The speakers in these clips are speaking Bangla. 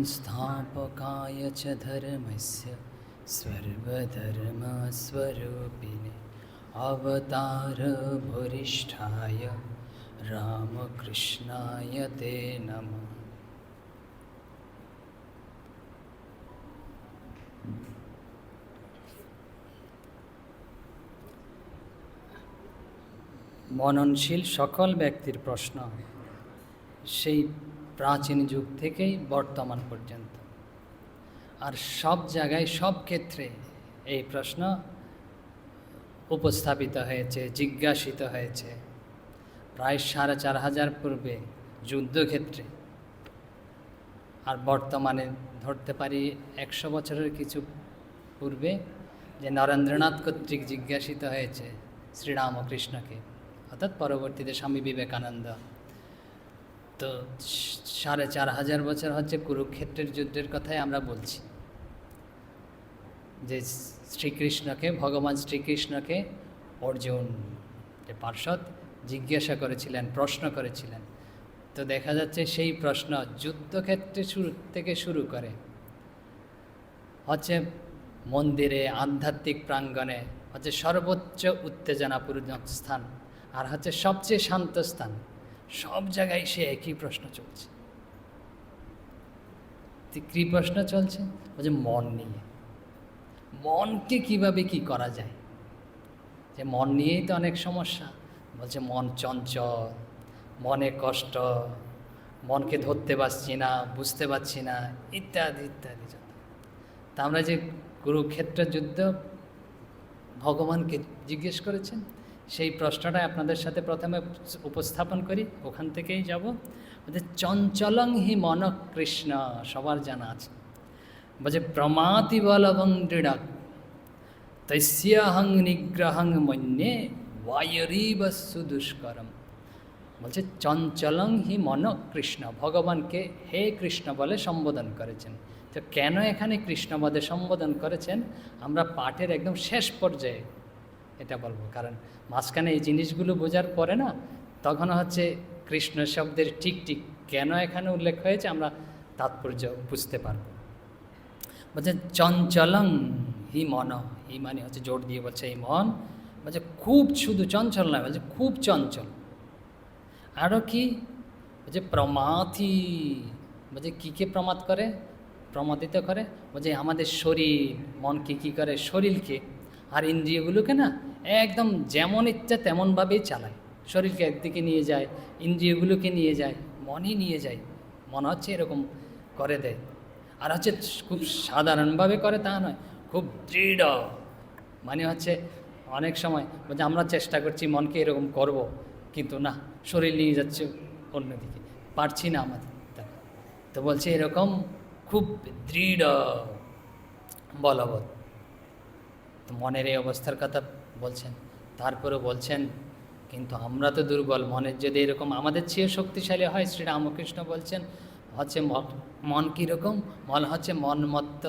संस्थापकाय च धर्मस्य सर्वधर्मस्वरूपिणे अवतारभूरिष्ठाय रामकृष्णाय ते नमः। মননশীল সকল ব্যক্তির প্রশ্ন সেই প্রাচীন যুগ থেকেই বর্তমান পর্যন্ত, আর সব জায়গায় সব ক্ষেত্রে এই প্রশ্ন উপস্থাপিত হয়েছে, জিজ্ঞাসিত হয়েছে। প্রায় ৪,৫০০ পূর্বে যুদ্ধক্ষেত্রে, আর বর্তমানে ধরতে পারি ১০০ বছরের কিছু পূর্বে যে নরেন্দ্রনাথ কর্তৃক জিজ্ঞাসিত হয়েছে শ্রীরামকৃষ্ণকে, অর্থাৎ পরবর্তীতে স্বামী বিবেকানন্দ। তো ৪,৫০০ বছর হচ্ছে কুরুক্ষেত্রের যুদ্ধের কথাই আমরা বলছি, যে শ্রীকৃষ্ণকে, ভগবান শ্রীকৃষ্ণকে অর্জুন যে পার্ষদ জিজ্ঞাসা করেছিলেন, প্রশ্ন করেছিলেন। তো দেখা যাচ্ছে সেই প্রশ্ন যুদ্ধক্ষেত্রে থেকে শুরু করে হচ্ছে মন্দিরে, আধ্যাত্মিক প্রাঙ্গণে হচ্ছে সর্বোচ্চ উত্তেজনাপূর্ণ স্থান, আর হচ্ছে সবচেয়ে শান্ত স্থান, সব জায়গায় সে একই প্রশ্ন চলছে। কী প্রশ্ন চলছে? বলছে মন নিয়ে, মনকে কিভাবে কি করা যায়, যে মন নিয়েই তো অনেক সমস্যা। বলছে মন চঞ্চল, মনে কষ্ট, মনকে ধরতে পারছি না, বুঝতে পারছি না, ইত্যাদি ইত্যাদি। তা আমরা যে কুরুক্ষেত্র যুদ্ধ ভগবানকে জিজ্ঞেস করেছেন, সেই প্রশ্নটা আপনাদের সাথে প্রথমে উপস্থাপন করি, ওখান থেকেই যাব। চঞ্চলং হি মন কৃষ্ণ, সবার জানা আছে। বলছে প্রমাতি বলবং দৃঢ় তস্যহং নিগ্রহং মন্যে বায়ুরিব সুদুষ্করম। বলছে চঞ্চলং হি মন কৃষ্ণ, ভগবানকে হে কৃষ্ণ বলে সম্বোধন করেছেন। তো কেন এখানে কৃষ্ণ বলে সম্বোধন করেছেন আমরা পাঠের একদম শেষ পর্যায়ে এটা বলবো, কারণ মাঝখানে এই জিনিসগুলো বোঝার পরে না, তখন হচ্ছে কৃষ্ণ শব্দের ঠিক ঠিক কেন এখানে উল্লেখ হয়েছে আমরা তাৎপর্য বুঝতে পারব। বলছে চঞ্চলং হি মন, হি মানে হচ্ছে জোর দিয়ে বলছে এই মন, বলছে খুব, শুধু চঞ্চল নয়, বলছে খুব চঞ্চল। আরও কি বলছে প্রমাথি, বলছে কী প্রমাদ করে, প্রমাদিত করে। বলছে আমাদের শরীর, মন কী করে, শরীরকে আর ইন্দ্রিয়গুলোকে না একদম যেমন ইচ্ছা তেমনভাবেই চালায়। শরীরকে একদিকে নিয়ে যায়, ইন্দ্রিয়গুলোকে নিয়ে যায়, মনই নিয়ে যায়, মনে হচ্ছে এরকম করে দেয়। আর হচ্ছে খুব সাধারণভাবে করে তা নয়, খুব দৃঢ়, মানে হচ্ছে অনেক সময় বলছে আমরা চেষ্টা করছি মনকে এরকম করব, কিন্তু না, শরীর নিয়ে যাচ্ছে অন্যদিকে, পারছি না আমাদের। তো বলছে এরকম খুব দৃঢ় বলবৎ। তো মনের এই অবস্থার কথা বলছেন। তারপরে বলছেন কিন্তু আমরা তো দুর্বল, মনের যদি এরকম আমাদের চেয়ে শক্তিশালী হয়, শ্রীরামকৃষ্ণ বলছেন হচ্ছে মন কীরকম, মন হচ্ছে মনমত্ত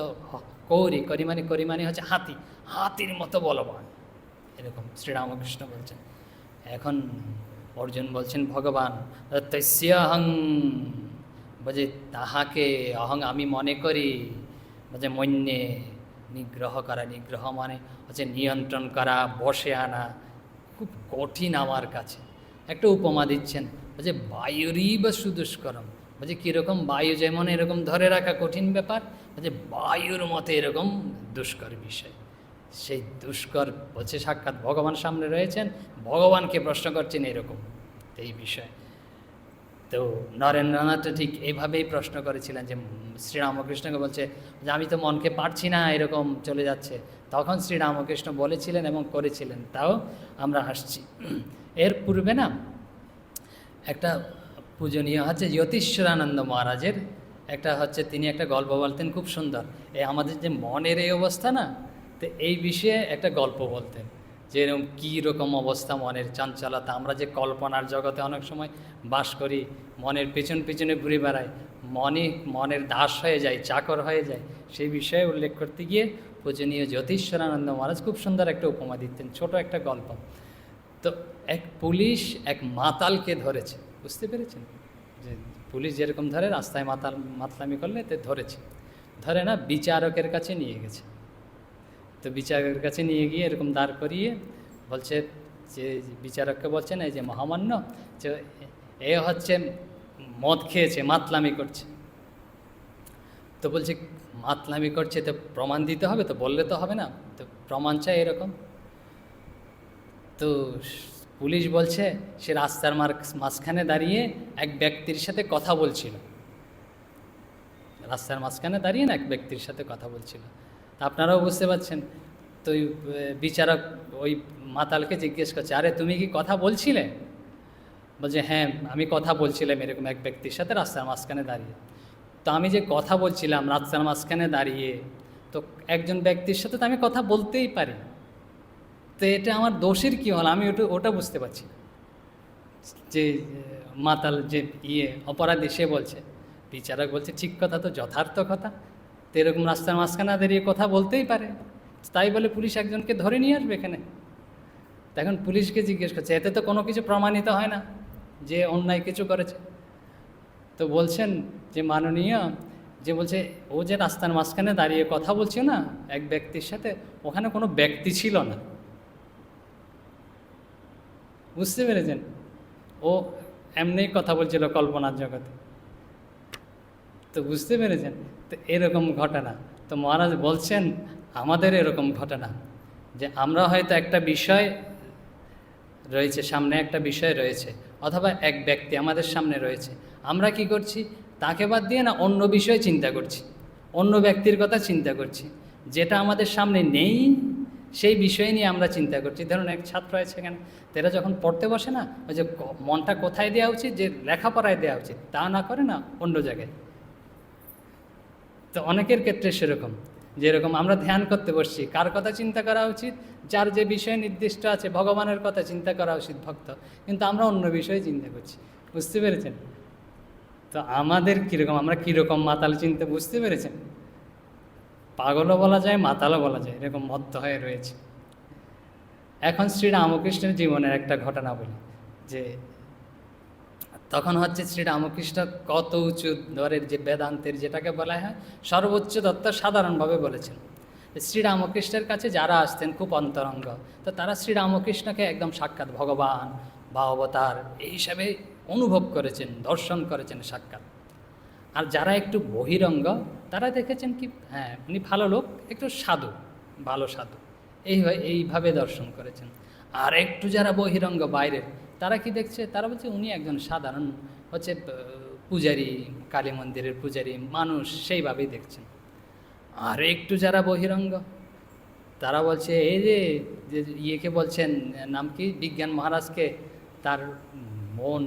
কৌরি, করি মানে হচ্ছে হাতি, হাতির মতো বলবান, এরকম শ্রীরামকৃষ্ণ বলছেন। এখন অর্জুন বলছেন ভগবান তস্যহং, বলছে তাহাকে, অহং আমি মনে করি, বলছে মন্যে নিগ্রহ করা, নিগ্রহ মানে হচ্ছে নিয়ন্ত্রণ করা, বসে আনা, খুব কঠিন আমার কাছে। একটা উপমা দিচ্ছেন, বলছে বায়ুরই বা সুদুষ্করম। বলছে কীরকম, বায়ু যেমন এরকম ধরে রাখা কঠিন ব্যাপার, বলছে বায়ুর মতো এরকম দুষ্কর বিষয়। সেই দুষ্কর বলছে সাক্ষাৎ ভগবান সামনে রয়েছেন, ভগবানকে প্রশ্ন করছেন এরকম এই বিষয়। তো নরেন্দ্রনাথ ঠিক এইভাবেই প্রশ্ন করেছিলেন, যে শ্রীরামকৃষ্ণকে বলছে যে আমি তো মনকে পারছি না, এরকম চলে যাচ্ছে। তখন শ্রীরামকৃষ্ণ বলেছিলেন এবং করেছিলেন, তাও আমরা আসছি। এর পূর্বে না একটা পূজনীয় হচ্ছে জ্যোতিষ্বরানন্দ মহারাজের একটা হচ্ছে, তিনি একটা গল্প বলতেন খুব সুন্দর। এই আমাদের যে মনের এই অবস্থা না, তো এই বিষয়ে একটা গল্প বলতেন, যে এরকম কীরকম অবস্থা মনের চঞ্চলতা। আমরা যে কল্পনার জগতে অনেক সময় বাস করি, মনের পেছনে ঘুরে বেড়াই, মনের দাস হয়ে যায়, চাকর হয়ে যায়, সেই বিষয়ে উল্লেখ করতে গিয়ে পূজনীয় জ্যোতিষ্বরানন্দ মহারাজ খুব সুন্দর একটা উপমা দিতেন, ছোট একটা গল্প। তো এক পুলিশ এক মাতালকে ধরেছে, বুঝতে পেরেছেন? যে পুলিশ যেরকম ধরে রাস্তায় মাতলামি করলে তো ধরেছে, ধরে না বিচারকের কাছে নিয়ে গেছে। তো বিচারকের কাছে নিয়ে গিয়ে এরকম দাঁড় করিয়ে বলছে যে, বিচারককে বলছেন এই যে মহামান্য, যে এ হচ্ছে মদ খেয়েছে, মাতলামি করছে। তো বলছে মাতলামি করছে তো প্রমাণ দিতে হবে, তো বললে তো হবে না, তো প্রমাণ চাই এরকম। তো পুলিশ বলছে সে রাস্তার মাঝখানে দাঁড়িয়ে এক ব্যক্তির সাথে কথা বলছিল, রাস্তার মাঝখানে দাঁড়িয়ে না এক ব্যক্তির সাথে কথা বলছিল। তা আপনারাও বুঝতে পারছেন। তো বিচারক ওই মাতালকে জিজ্ঞেস করছে, আরে তুমি কি কথা বলছিলে? বলছে হ্যাঁ আমি কথা বলছিলাম এরকম এক ব্যক্তির সাথে রাস্তার মাঝখানে দাঁড়িয়ে। তো আমি যে কথা বলছিলাম রাস্তার মাঝখানে দাঁড়িয়ে, তো একজন ব্যক্তির সাথে তো আমি কথা বলতেই পারি, তো এটা আমার দোষের কী হল? আমি ওটা বুঝতে পারছি না। যে মাতাল যে অপরাধী সে বলছে, বিচারক বলছে ঠিক কথা, তো যথার্থ কথা, তো এরকম রাস্তার মাঝখানে দাঁড়িয়ে কথা বলতেই পারে, তাই বলে পুলিশ একজনকে ধরে নিয়ে আসবে এখানে? তখন পুলিশকে জিজ্ঞেস করছে, এতে তো কোনো কিছু প্রমাণিত হয় না যে অন্যায় কিছু করেছে। তো বলছেন যে মাননীয়, যে বলছে ও যে রাস্তার মাঝখানে দাঁড়িয়ে কথা বলছে না এক ব্যক্তির সাথে, ওখানে কোনো ব্যক্তি ছিল না, বুঝতে পেরেছেন? ও এমনিই কথা বলছিল কল্পনার জগতে। তো বুঝতে পেরেছেন? তো এরকম ঘটনা, তো মহারাজ বলছেন আমাদের এরকম ঘটনা, যে আমরা হয়তো একটা বিষয় রয়েছে সামনে, একটা বিষয় রয়েছে, অথবা এক ব্যক্তি আমাদের সামনে রয়েছে, আমরা কি করছি? তাকে বাদ দিয়ে না অন্য বিষয় চিন্তা করছি, অন্য ব্যক্তির কথা চিন্তা করছি, যেটা আমাদের সামনে নেই সেই বিষয় নিয়ে আমরা চিন্তা করছি। ধরুন এক ছাত্র আছে এখানে, তারা যখন পড়তে বসে না, ওই যে মনটা কোথায় দেওয়া উচিত, যে লেখাপড়ায় দেওয়া উচিত, তা না করে না অন্য জায়গায়। তো অনেকের ক্ষেত্রে সেরকম, যেরকম আমরা ধ্যান করতে বসছি, কার কথা চিন্তা করা উচিত? যার যে বিষয় নির্দিষ্ট আছে, ভগবানের কথা চিন্তা করা উচিত ভক্ত, কিন্তু আমরা অন্য বিষয়ে চিন্তা করছি, বুঝতে পেরেছেন? তো আমাদের কীরকম, আমরা কীরকম মাতাল চিন্তা, বুঝতে পেরেছেন? পাগলও বলা যায়, মাতালও বলা যায়, এরকম মত্ত হয়ে রয়েছে। এখন শ্রীরামকৃষ্ণের জীবনের একটা ঘটনা বলি, যে তখন হচ্ছে শ্রীরামকৃষ্ণ কত উঁচু দরের যে বেদান্তের যেটাকে বলা হয় সর্বোচ্চ তত্ত্ব সাধারণভাবে বলেছেন। শ্রীরামকৃষ্ণের কাছে যারা আসতেন খুব অন্তরঙ্গ, তো তারা শ্রীরামকৃষ্ণকে একদম সাক্ষাৎ ভগবান বা অবতার এই হিসাবে অনুভব করেছেন, দর্শন করেছেন সাক্ষাৎ। আর যারা একটু বহিরঙ্গ তারা দেখেছেন কি হ্যাঁ উনি ভালো লোক, একটু সাধু, ভালো সাধু, এইভাবে দর্শন করেছেন। আর একটু যারা বহিরঙ্গ বাইরের, তারা কি দেখছে? তারা বলছে উনি একজন সাধারণ হচ্ছে পূজারী, কালী মন্দিরের পূজারী মানুষ, সেইভাবেই দেখছেন। আর একটু যারা বহিরঙ্গ, তারা বলছে এই যে ইয়েকে বলছেন, নাম কি, বিজ্ঞান মহারাজকে, তার মন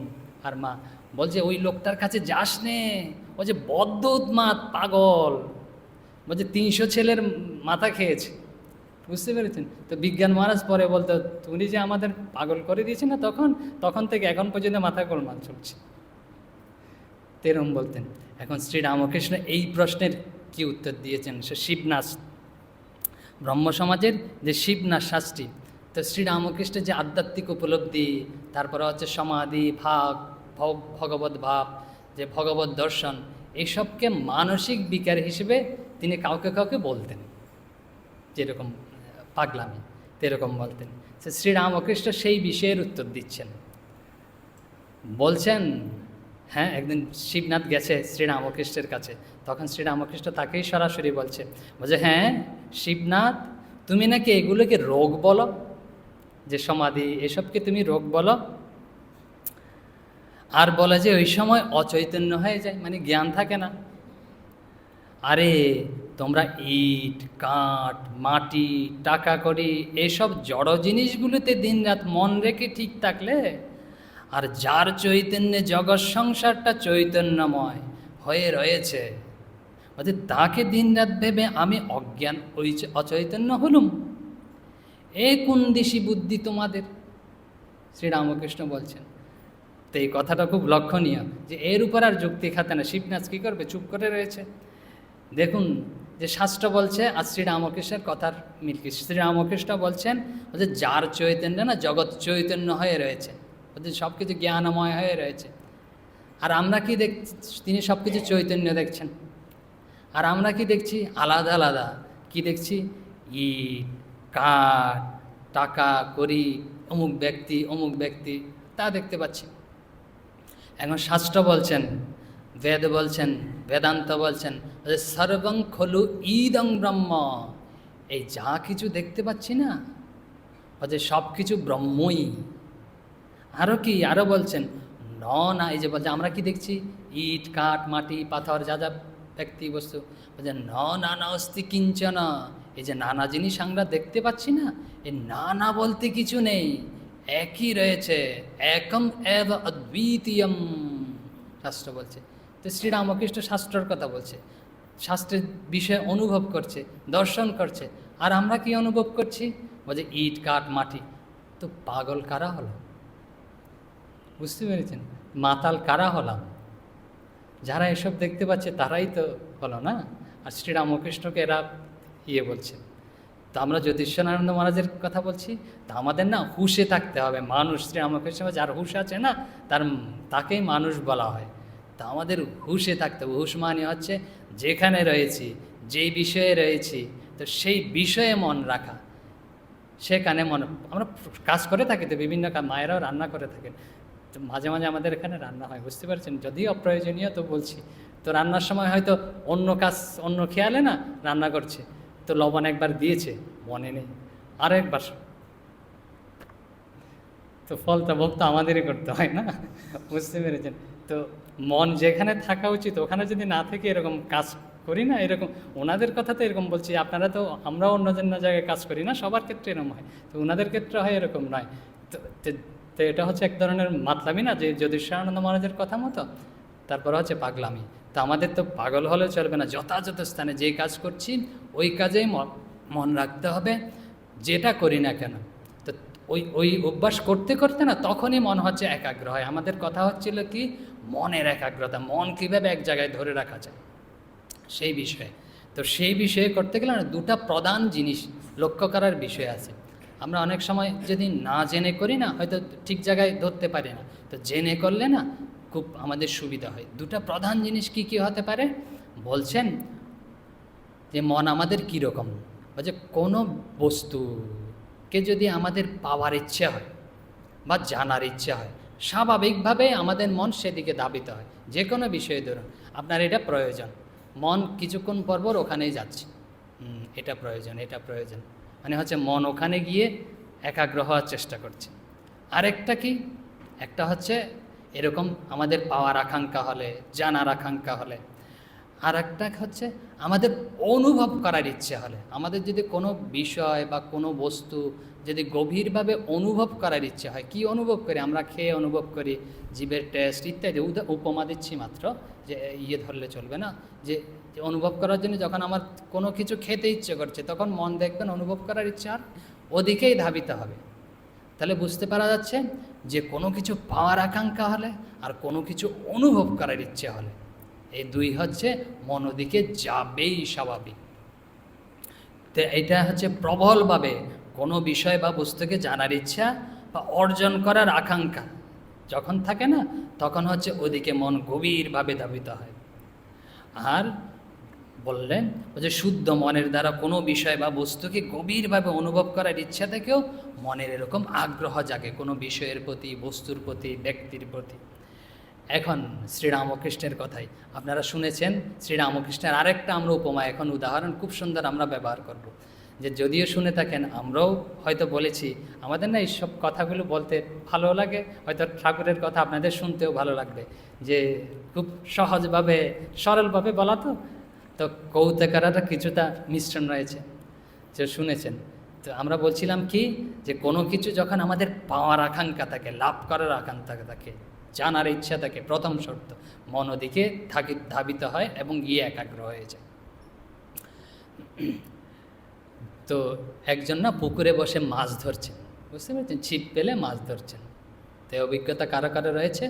আর মা বলছে ওই লোকটার কাছে যাস নে, ও যে বদ্ধ উন্মাদ পাগল, বলছে 300 ছেলের মাথা খেয়েছে, বুঝতে পেরেছেন? তো বিজ্ঞান মহারাজ পরে বলতো উনি যে আমাদের পাগল করে দিয়েছে না, তখন থেকে এখন পর্যন্ত মাথা গোলমাল চলছে, তেরম বলতেন। এখন শ্রীরামকৃষ্ণ এই প্রশ্নের কি উত্তর দিয়েছেন? সে শিবনাথ ব্রহ্ম সমাজের যে শিবনাথ শাস্ত্রী, তো শ্রীরামকৃষ্ণের যে আধ্যাত্মিক উপলব্ধি, তারপরে হচ্ছে সমাধি ভাব, ভগবত ভাব, যে ভগবত দর্শন, এইসবকে মানসিক বিকার হিসেবে তিনি কাউকে কাউকে বলতেন, যেরকম পাগলামি তেরকম বলতেন। সে শ্রীরামকৃষ্ণ সেই বিষয়ের উত্তর দিচ্ছেন, বলছেন হ্যাঁ একদিন শিবনাথ গেছে শ্রীরামকৃষ্ণের কাছে, তখন শ্রীরামকৃষ্ণ তাকেই সরাসরি বলছে হ্যাঁ শিবনাথ, তুমি নাকি এগুলোকে রোগ বলো, যে সমাধি এসবকে তুমি রোগ বলো, আর বলে যে ওই সময় অচৈতন্য হয়ে যায়, মানে জ্ঞান থাকে না। আরে তোমরা ইট কাঠ মাটি টাকা কড়ি এসব জড় জিনিসগুলোতে দিনরাত মন রেখে ঠিক থাকলে, আর যার চৈতন্যে জগৎ সংসারটা চৈতন্যময় হয়ে রয়েছে, বলছে তাকে দিনরাত ভেবে আমি অজ্ঞান অচৈতন্য হলুম, এ কোন দিশি বুদ্ধি তোমাদের? শ্রীরামকৃষ্ণ বলছেন। তো এই কথাটা খুব লক্ষণীয়, যে এর উপর আর যুক্তি খাতে না। শিবনাথ কী করবে? চুপ করে রয়েছে। দেখুন যে শাস্ত্র বলছে আর শ্রীরামকৃষ্ণের কথার মিল কি? শ্রীরামকৃষ্ণ বলছেন যে যার চৈতন্য না জগৎ চৈতন্য হয়ে রয়েছে, সব কিছু জ্ঞানময় হয়ে রয়েছে, আর আমরা কি দেখছি? তিনি সব কিছু চৈতন্য দেখছেন। আর আমরা কি দেখছি? আলাদা আলাদা কি দেখছি? ইট, কাঠ, টাকা কড়ি, অমুক ব্যক্তি তা দেখতে পাচ্ছি। এখন শাস্ত্র বলছেন, বেদ বলছেন, বেদান্ত বলছেন সর্বং খলু ইদং ব্রহ্ম, এই যা কিছু দেখতে পাচ্ছি না বলছে সব কিছু ব্রহ্মই। আরও কি, আরও বলছেন না, এই যে বলছে আমরা কি দেখছি? ইট, কাঠ, মাটি, পাথর, যা যা ব্যক্তি বস্তু, বলছে নানা অস্তি কিঞ্চন, এই যে নানা জিনিস আমরা দেখতে পাচ্ছি না, এই নানা বলতে কিছু নেই, একই রয়েছে, একম এব অদ্বিতীয়ম, শাস্ত্র বলছে। তো শ্রীরামকৃষ্ণ শাস্ত্রের কথা বলছে, শাস্ত্রের বিষয়ে অনুভব করছে, দর্শন করছে। আর আমরা কি অনুভব করছি? বলছে ইট, কাঠ, মাটি। তো পাগল কারা হলো? বুঝতে পেরেছেন? মাতাল কারা হলাম? যারা এসব দেখতে পাচ্ছে তারাই তো হলো না। আর শ্রীরামকৃষ্ণকে এরা বলছে। তো আমরা জ্যোতিষানন্দ মহারাজের কথা বলছি, তা আমাদের না হুঁশে থাকতে হবে। মানুষ, শ্রীরামকৃষ্ণ যার হুঁশ আছে না, তাকেই মানুষ বলা হয়। তা আমাদের হুঁশে থাকতে হবে। হুঁশ মানে হচ্ছে যেখানে রয়েছি, যেই বিষয়ে রয়েছি, তো সেই বিষয়ে মন রাখা, সেখানে মন। আমরা কাজ করে থাকি তো, বিভিন্ন মায়েরাও রান্না করে থাকেন, তো মাঝে মাঝে আমাদের এখানে রান্না হয়, বুঝতে পারছেন? যদিও অপ্রয়োজনীয় তো বলছি। তো রান্নার সময় হয়তো অন্য কাজ, অন্য খেয়ালে না রান্না করছে, তো লবণ একবার দিয়েছে, মনে নেই, আরেকবার, তো ফলটা ভোগ তো আমাদেরই করতে হয় না, বুঝতে পেরেছেন? তো মন যেখানে থাকা উচিত ওখানে যদি না থেকে এরকম কাজ করি না, এরকম ওনাদের কথা তো এরকম বলছি, আপনারা তো, আমরাও অন্য জায়গায় কাজ করি না, সবার ক্ষেত্রে এরকম হয়, তো ওনাদের ক্ষেত্রে হয় এরকম নয়। তো এটা হচ্ছে এক ধরনের মাতলামি না, যে জ্যোতিষানন্দ মহারাজের কথা মতো, তারপর হচ্ছে পাগলামি। তো আমাদের তো পাগল হলে চলবে না, যথাযথ স্থানে যে কাজ করছি ওই কাজেই মন রাখতে হবে, যেটা করি না কেন। তো ওই অভ্যাস করতে করতে না তখনই মন হচ্ছে একাগ্র হয়। আমাদের কথা হচ্ছিল কি, মনের একাগ্রতা, মন কীভাবে এক জায়গায় ধরে রাখা যায় সেই বিষয়ে। তো সেই বিষয়ে করতে গেলে না দুটা প্রধান জিনিস লক্ষ্য করার বিষয় আছে। আমরা অনেক সময় যদি না জেনে করি না, হয়তো ঠিক জায়গায় ধরতে পারি না, তো জেনে করলে না খুব আমাদের সুবিধা হয়। দুটা প্রধান জিনিস কি কি হতে পারে বলছেন, যে মন আমাদের কীরকম, বলছে কোনো বস্তুকে যদি আমাদের পাওয়ার ইচ্ছে হয় বা জানার ইচ্ছে হয়, স্বাভাবিকভাবে আমাদের মন সেদিকে ধাবিত হয়। যে কোনো বিষয়ে ধরুন, আপনার এটা প্রয়োজন, মন কিছুক্ষণ পরপর ওখানেই যাচ্ছে, এটা প্রয়োজন, এটা প্রয়োজন, মানে হচ্ছে মন ওখানে গিয়ে একাগ্র হওয়ার চেষ্টা করছে। আরেকটা কি, একটা হচ্ছে এরকম আমাদের পাওয়ার আকাঙ্ক্ষা হলে, জানার আকাঙ্ক্ষা হলে। আর একটা হচ্ছে আমাদের অনুভব করার ইচ্ছে হলে, আমাদের যদি কোনো বিষয় বা কোনো বস্তু যদি গভীরভাবে অনুভব করার ইচ্ছে হয়। কি অনুভব করি আমরা? খেয়ে অনুভব করি, জীবের টেস্ট ইত্যাদি। উপমা দিচ্ছি মাত্র, যে ধরলে চলবে না, যে অনুভব করার জন্য যখন আমার কোনো কিছু খেতে ইচ্ছে করছে, তখন মন দেখবেন অনুভব করার ইচ্ছা আর ওদিকেই ধাবিত হবে। তাহলে বুঝতে পারা যাচ্ছে যে কোনো কিছু পাওয়ার আকাঙ্ক্ষা হলে আর কোনো কিছু অনুভব করার ইচ্ছে হলে, এই দুই হচ্ছে মন ওদিকে যাবেই স্বাভাবিক। তো এটা হচ্ছে প্রবলভাবে কোনো বিষয় বা বস্তুকে জানার ইচ্ছা বা অর্জন করার আকাঙ্ক্ষা যখন থাকে না, তখন হচ্ছে ওদিকে মন গভীরভাবে ধাবিত হয়। আর বললেন যে শুদ্ধ মনের দ্বারা কোনো বিষয় বা বস্তুকে গভীরভাবে অনুভব করার ইচ্ছা থেকেও মনের এরকম আগ্রহ জাগে কোনো বিষয়ের প্রতি, বস্তুর প্রতি, ব্যক্তির প্রতি। এখন শ্রীরামকৃষ্ণের কথাই আপনারা শুনেছেন, শ্রীরামকৃষ্ণের আরেকটা আমরা উপমা, এখন উদাহরণ খুব সুন্দর আমরা ব্যবহার করব। যে যদিও শুনে থাকেন, আমরাও হয়তো বলেছি, আমাদের না এইসব কথাগুলো বলতে ভালো লাগে, হয়তো ঠাকুরের কথা আপনাদের শুনতেও ভালো লাগবে, যে খুব সহজভাবে সরলভাবে বলা, তো কৌতুকারটা কিছুটা মিশ্রণ রয়েছে, যে শুনেছেন। তো আমরা বলছিলাম কি, যে কোনো কিছু যখন আমাদের পাওয়ার আকাঙ্ক্ষা থাকে, লাভ করার আকাঙ্ক্ষা থাকে, জানার ইচ্ছা থাকে, প্রথম শর্ত মন ওদিকে ধাবিত হয় এবং গিয়ে একাগ্র হয়ে যায়। তো একজন না পুকুরে বসে মাছ ধরছেন, বুঝতে পারছেন? ছিপ পেলে মাছ ধরছেন। তো অভিজ্ঞতা কারো কারো রয়েছে,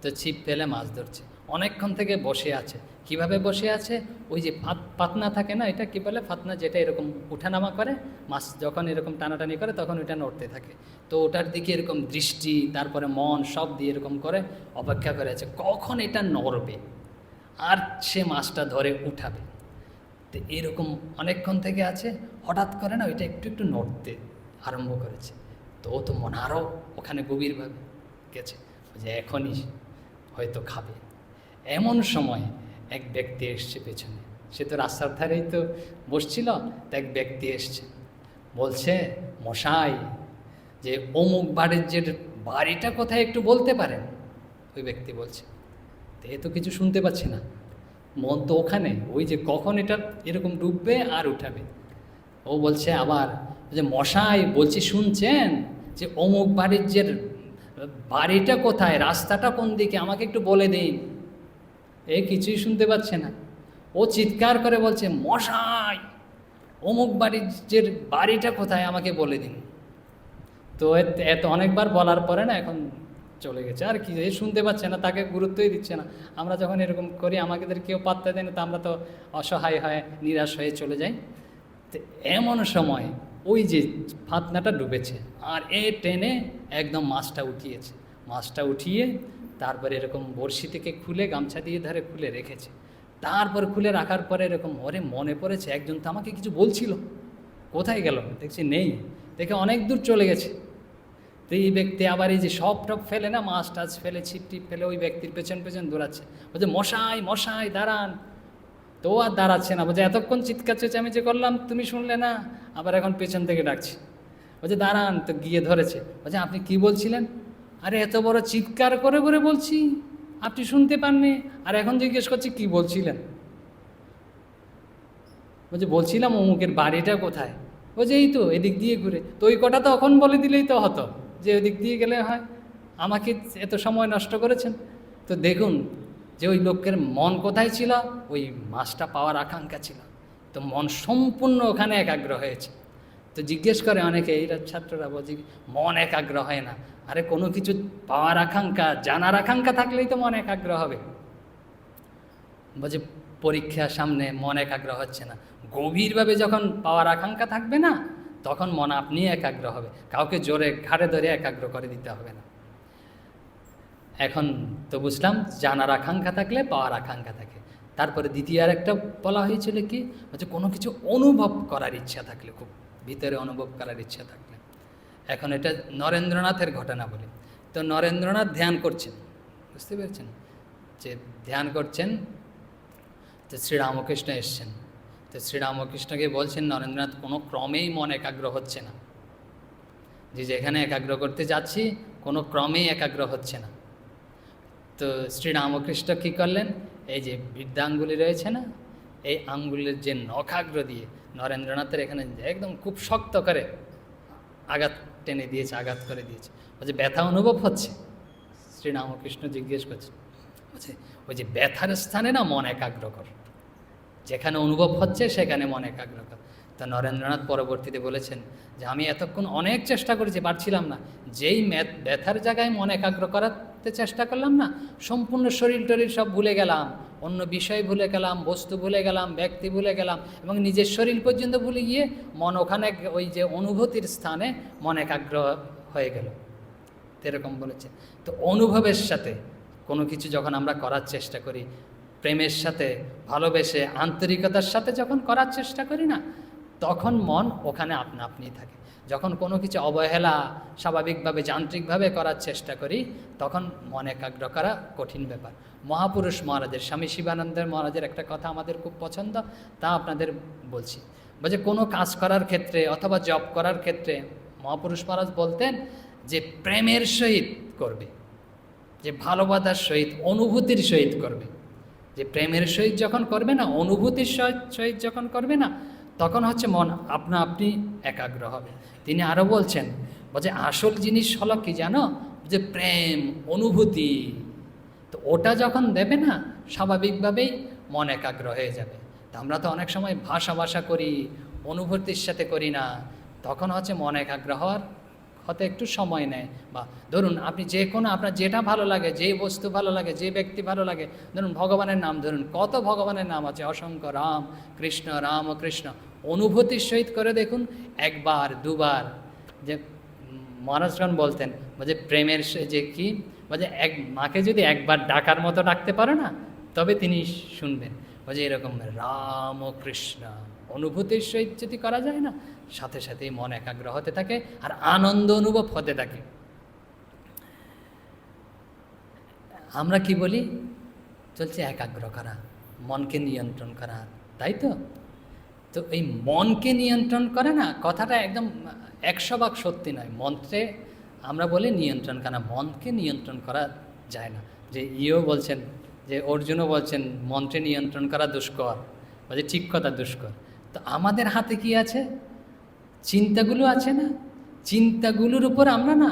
তো ছিপ পেলে মাছ ধরছে। অনেকক্ষণ থেকে বসে আছে। কিভাবে বসে আছে? ওই যে পাতনা থাকে না, এটা কি বলে, ফাতনা, যেটা এরকম উঠানামা করে, মাছ যখন এরকম টানাটানি করে তখন ওইটা নড়তে থাকে। তো ওটার দিকে এরকম দৃষ্টি, তারপরে মন সব দিয়ে এরকম করে অপেক্ষা করে আছে কখন এটা নড়বে আর সে মাছটা ধরে উঠাবে। তো এরকম অনেকক্ষণ থেকে আছে, হঠাৎ করে না ওইটা একটু একটু নড়তে আরম্ভ করেছে। তো ও তো মনে আরও ওখানে গভীরভাবে গেছে যে এখনই হয়তো খাবে। এমন সময় এক ব্যক্তি এসছে পেছনে, সে তো রাস্তার ধারেই তো বসছিল, তো এক ব্যক্তি এসছে, বলছে, মশাই, যে অমুক বাড়ির যে বাড়িটা কোথায় একটু বলতে পারেন? ওই ব্যক্তি বলছে, তো এ তো কিছু শুনতে পাচ্ছে না, মন তো ওখানে, ওই যে কখন এটা এরকম ডুববে আর উঠাবে। ও বলছে আবার যে, মশাই বলছি শুনছেন, যে অমুক বাড়ির যে বাড়িটা কোথায়, রাস্তাটা কোন দিকে, আমাকে একটু বলে দিন। এ কিছুই শুনতে পাচ্ছে না। ও চিৎকার করে বলছে, মশাই, অমুক বাড়ির যে বাড়িটা কোথায় আমাকে বলে দিন। তো এত অনেকবার বলার পরে না এখন চলে গেছে, আর কি, এ শুনতে পাচ্ছে না, তাকে গুরুত্বই দিচ্ছে না। আমরা যখন এরকম করি আমাদের কেউ পাত্তা দেয় না, তো আমরা তো অসহায় হয়ে নিরাশ হয়ে চলে যাই। তো এমন সময় ওই যে ফাতনাটা ডুবেছে আর এ টেনে একদম মাছটা উঠিয়েছে। মাছটা উঠিয়ে তারপরে এরকম বড়শি থেকে খুলে গামছা দিয়ে ধরে খুলে রেখেছে। তারপর খুলে রাখার পরে এরকম ওরে মনে পড়েছে, একজন তো আমাকে কিছু বলছিল, কোথায় গেল? দেখছি নেই, দেখে অনেক দূর চলে গেছে। তো এই ব্যক্তি আবার এই যে সব টপ ফেলে না, মাছ টাছ ফেলে, ছিপ টিপ ফেলে ওই ব্যক্তির পেছন পেছন দৌড়াচ্ছে, বলছে, মশাই মশাই দাঁড়ান। তো আর দাঁড়াচ্ছে না, বলছে, এতক্ষণ চিৎকার চেঁচামেচি করলাম তুমি শুনলে না, আবার এখন পেছন থেকে ডাকছি। বলছে দাঁড়ান। তো গিয়ে ধরেছে, বলছে, আপনি কি বলছিলেন? আরে এত বড় চিৎকার করে করে বলছি, আপনি শুনতে পাননি, আর এখন জিজ্ঞেস করছি কি বলছিলেন? বলছে, বলছিলাম অমুকের বাড়িটা কোথায়। বলছে, এই তো এদিক দিয়ে ঘুরে। তো ওই কটা তখন বলে দিলেই তো হতো, যে ওদিক দিয়ে গেলে হয়, আমাকে এত সময় নষ্ট করেছেন। তো দেখুন যে ওই লোকের মন কোথায় ছিল, ওই মাছটা পাওয়ার আকাঙ্ক্ষা ছিল। তো মন সম্পূর্ণ ওখানে একাগ্র হয়েছে। তো জিজ্ঞেস করে অনেকে, এইরা ছাত্ররা বলছে, মন একাগ্র হয় না। আরে কোনো কিছু পাওয়ার আকাঙ্ক্ষা, জানার আকাঙ্ক্ষা থাকলেই তো মন একাগ্র হবে। বলছে, পরীক্ষার সামনে মন একাগ্র হচ্ছে না, গভীরভাবে যখন পাওয়ার আকাঙ্ক্ষা থাকবে না, তখন মন আপনি একাগ্র হবে, কাউকে জোরে ঘাড়ে ধরে একাগ্র করে দিতে হবে না। এখন তো বুঝলাম, জানার আকাঙ্ক্ষা থাকলে পাওয়ার আকাঙ্ক্ষা থাকে। তারপরে দ্বিতীয় আর একটা বলা হয়েছিল কি, হচ্ছে কোনো কিছু অনুভব করার ইচ্ছা থাকলে, খুব ভিতরে অনুভব করার ইচ্ছা থাকলে। এখন এটা নরেন্দ্রনাথের ঘটনা বলি। তো নরেন্দ্রনাথ ধ্যান করছেন, বুঝতে পেরেছেন, যে ধ্যান করছেন। তো শ্রীরামকৃষ্ণ এসছেন। তো শ্রীরামকৃষ্ণকে বলছেন, নরেন্দ্রনাথ কোনো ক্রমেই মন একাগ্র হচ্ছে না, যে যেখানে একাগ্র করতে যাচ্ছি কোনো ক্রমেই একাগ্র হচ্ছে না। তো শ্রীরামকৃষ্ণ কী করলেন, এই যে বৃদ্ধাঙ্গুলি রয়েছে না, এই আঙ্গুলের যে নখাগ্র দিয়ে নরেন্দ্রনাথের এখানে একদম খুব শক্ত করে আঘাত টেনে দিয়েছে, আঘাত করে দিয়েছে। বলছে, ব্যথা অনুভব হচ্ছে? শ্রীরামকৃষ্ণ জিজ্ঞেস করছে, বলছে, ওই যে ব্যথার স্থানে না মন একাগ্র কর, যেখানে অনুভব হচ্ছে সেখানে মন একাগ্র কর। তা নরেন্দ্রনাথ পরবর্তীতে বলেছেন যে, আমি এতক্ষণ অনেক চেষ্টা করেছি, পারছিলাম না। যেই ব্যথার জায়গায় মন একাগ্র করাতে চেষ্টা করলাম না, সম্পূর্ণ শরীর টরীর সব ভুলে গেলাম, অন্য বিষয় ভুলে গেলাম, বস্তু ভুলে গেলাম, ব্যক্তি ভুলে গেলাম, এবং নিজের শরীর পর্যন্ত ভুলে গিয়ে মন ওখানে ওই যে অনুভূতির স্থানে মন একাগ্র হয়ে গেল। এরকম বলেছে। তো অনুভবের সাথে কোনো কিছু যখন আমরা করার চেষ্টা করি, প্রেমের সাথে, ভালোবেসে, আন্তরিকতার সাথে যখন করার চেষ্টা করি না, তখন মন ওখানে আপনা আপনি থাকে। যখন কোনো কিছু অবহেলা, স্বাভাবিকভাবে যান্ত্রিকভাবে করার চেষ্টা করি, তখন মন একাগ্র করা কঠিন ব্যাপার। মহাপুরুষ মহারাজের, স্বামী শিবানন্দের মহারাজের একটা কথা আমাদের খুব পছন্দ, তা আপনাদের বলছি। বলছে, কোনো কাজ করার ক্ষেত্রে অথবা জব করার ক্ষেত্রে মহাপুরুষ মহারাজ বলতেন যে প্রেমের সহিত করবে, যে ভালোবাসার সহিত, অনুভূতির সহিত করবে। যে প্রেমের সহিত যখন করবে না, অনুভূতির সহিত যখন করবে না, তখন হচ্ছে মন আপনা আপনি একাগ্র হবে। তিনি আরও বলছেন, বলছে, আসল জিনিস হলো কি জানো, যে প্রেম, অনুভূতি। তো ওটা যখন দেবে না, স্বাভাবিকভাবেই মন একাগ্র হয়ে যাবে। তো আমরা তো অনেক সময় ভাষা করি, অনুভূতির সাথে করি না, তখন হচ্ছে মন একাগ্র হওয়ার হতে একটু সময় নেয়। বা ধরুন আপনি যে কোনো আপনার যেটা ভালো লাগে, যে বস্তু ভালো লাগে, যে ব্যক্তি ভালো লাগে, ধরুন ভগবানের নাম ধরুন, কত ভগবানের নাম আছে, অসংখ্য, রাম কৃষ্ণ রাম কৃষ্ণ, অনুভূতির সহিত করে দেখুন, একবার দুবার। যে মহারাজগণ বলতেন যে প্রেমের যে কি, বলছে এক মাকে যদি একবার ডাকার মতো ডাকতে পারো না, তবে তিনি শুনবেন। বলছে এরকম রাম ও কৃষ্ণ অনুভূতির সহিত যদি করা যায় না, সাথে সাথেই মন একাগ্র হতে থাকে আর আনন্দ অনুভব হতে থাকে। আমরা কি বলি, চলছে একাগ্র করা, মনকে নিয়ন্ত্রণ করা, তাই তো? তো এই মনকে নিয়ন্ত্রণ করে না, কথাটা একদম 100 ভাগ সত্যি নয়। মন্ত্রে আমরা বলি নিয়ন্ত্রণ করা, মনকে নিয়ন্ত্রণ করা যায় না। যে বলছেন, যে অর্জুনও বলছেন মন্ত্রে নিয়ন্ত্রণ করা দুষ্কর, বলছে ঠিক কথা, দুষ্কর। তো আমাদের হাতে কি আছে? চিন্তাগুলো আছে না, চিন্তাগুলোর উপর আমরা না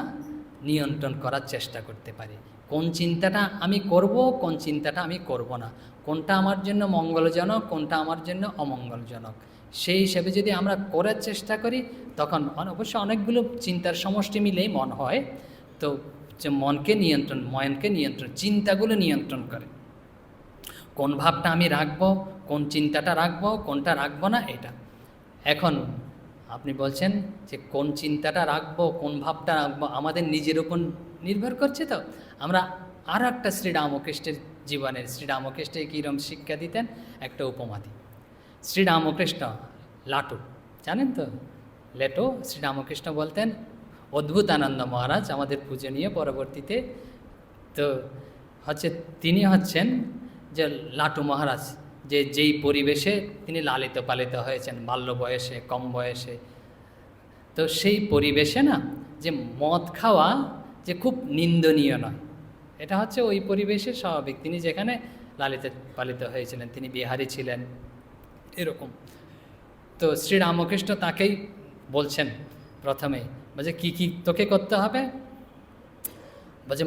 নিয়ন্ত্রণ করার চেষ্টা করতে পারি। কোন চিন্তাটা আমি করব, কোন চিন্তাটা আমি করব না, কোনটা আমার জন্য মঙ্গলজনক, কোনটা আমার জন্য অমঙ্গলজনক, সেই হিসেবে যদি আমরা করার চেষ্টা করি, তখন অবশ্য অনেকগুলো চিন্তার সমষ্টি মিলেই মন হয়। তো যে মনকে নিয়ন্ত্রণ চিন্তাগুলো নিয়ন্ত্রণ করে। কোন ভাবটা আমি রাখবো, কোন চিন্তাটা রাখবো, কোনটা রাখবো না, এটা। এখন আপনি বলছেন যে কোন চিন্তাটা রাখবো, কোন ভাবটা রাখবো, আমাদের নিজের উপর নির্ভর করছে। তো আমরা আর একটা শ্রীরামকৃষ্ণের জীবনের, শ্রীরামকৃষ্ণ কীরকম শিক্ষা দিতেন, একটা উপমা দিই। শ্রীরামকৃষ্ণ লাটু, জানেন তো, লেটো। শ্রীরামকৃষ্ণ বলতেন, অদ্ভুতানন্দ মহারাজ আমাদের পূজনীয় পরবর্তীতে, তো তিনি হচ্ছেন যে লাটু মহারাজ, যেই পরিবেশে তিনি লালিত পালিত হয়েছেন, বাল্য বয়সে, কম বয়সে। তো সেই পরিবেশে না, যে মদ খাওয়া যে খুব নিন্দনীয় নয়, এটা হচ্ছে ওই পরিবেশে স্বাভাবিক। তিনি যেখানে লালিত পালিত হয়েছিলেন, তিনি বিহারী ছিলেন, এরকম। তো শ্রীরামকৃষ্ণ তাকেই বলছেন প্রথমে, বলছে কি কি তোকে করতে হবে? বলছে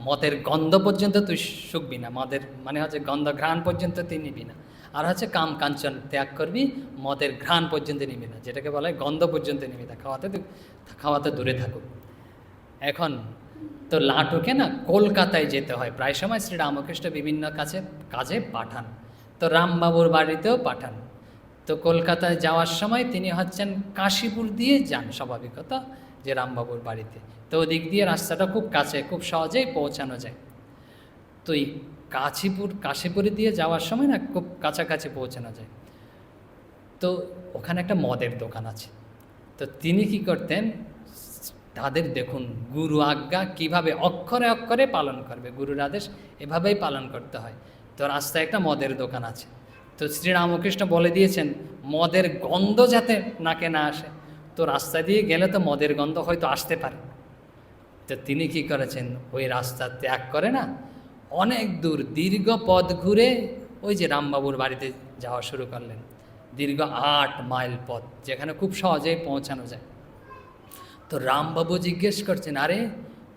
মদের গন্ধ পর্যন্ত তুই শুকবি না, মদের মানে হচ্ছে গন্ধ ঘ্রাণ পর্যন্ত তুই নিবি না। আর হচ্ছে কাম কাঞ্চন ত্যাগ করবি, মদের ঘ্রাণ পর্যন্ত নিবি না, যেটাকে বলা হয় গন্ধ পর্যন্ত নিবি না, খাওয়াতে দূরে থাকুক। এখন তো লাটুকে না কলকাতায় যেতে হয় প্রায় সময়, শ্রীরামকৃষ্ণ বিভিন্ন কাজে পাঠান, তো রামবাবুর বাড়িতেও পাঠান। তো কলকাতায় যাওয়ার সময় তিনি হচ্ছেন কাশীপুর দিয়ে যান, স্বাভাবিকত, যে রামবাবুর বাড়িতে। তো ওদিক দিয়ে রাস্তাটা খুব কাছে, খুব সহজেই পৌঁছানো যায়। তো এই কাশীপুরে দিয়ে যাওয়ার সময় না খুব কাছাকাছি পৌঁছানো যায়। তো ওখানে একটা মদের দোকান আছে। তো তিনি কি করতেন, তাদের দেখুন গুরু আজ্ঞা কিভাবে অক্ষরে অক্ষরে পালন করবে, গুরুর আদেশ এভাবেই পালন করতে হয়। তো রাস্তায় একটা মদের দোকান আছে। তো শ্রীরামকৃষ্ণ বলে দিয়েছেন মদের গন্ধ যাতে নাকে না আসে। তো রাস্তা দিয়ে গেলে তো মদের গন্ধ হয়তো আসতে পারে। তো তিনি কি করেছেন, ওই রাস্তা ত্যাগ করে না, অনেক দূর দীর্ঘ পথ ঘুরে ওই যে রামবাবুর বাড়িতে যাওয়া শুরু করলেন। দীর্ঘ 8 মাইল পথ, যেখানে খুব সহজেই পৌঁছানো যায়। তো রামবাবু জিজ্ঞেস করছেন, আরে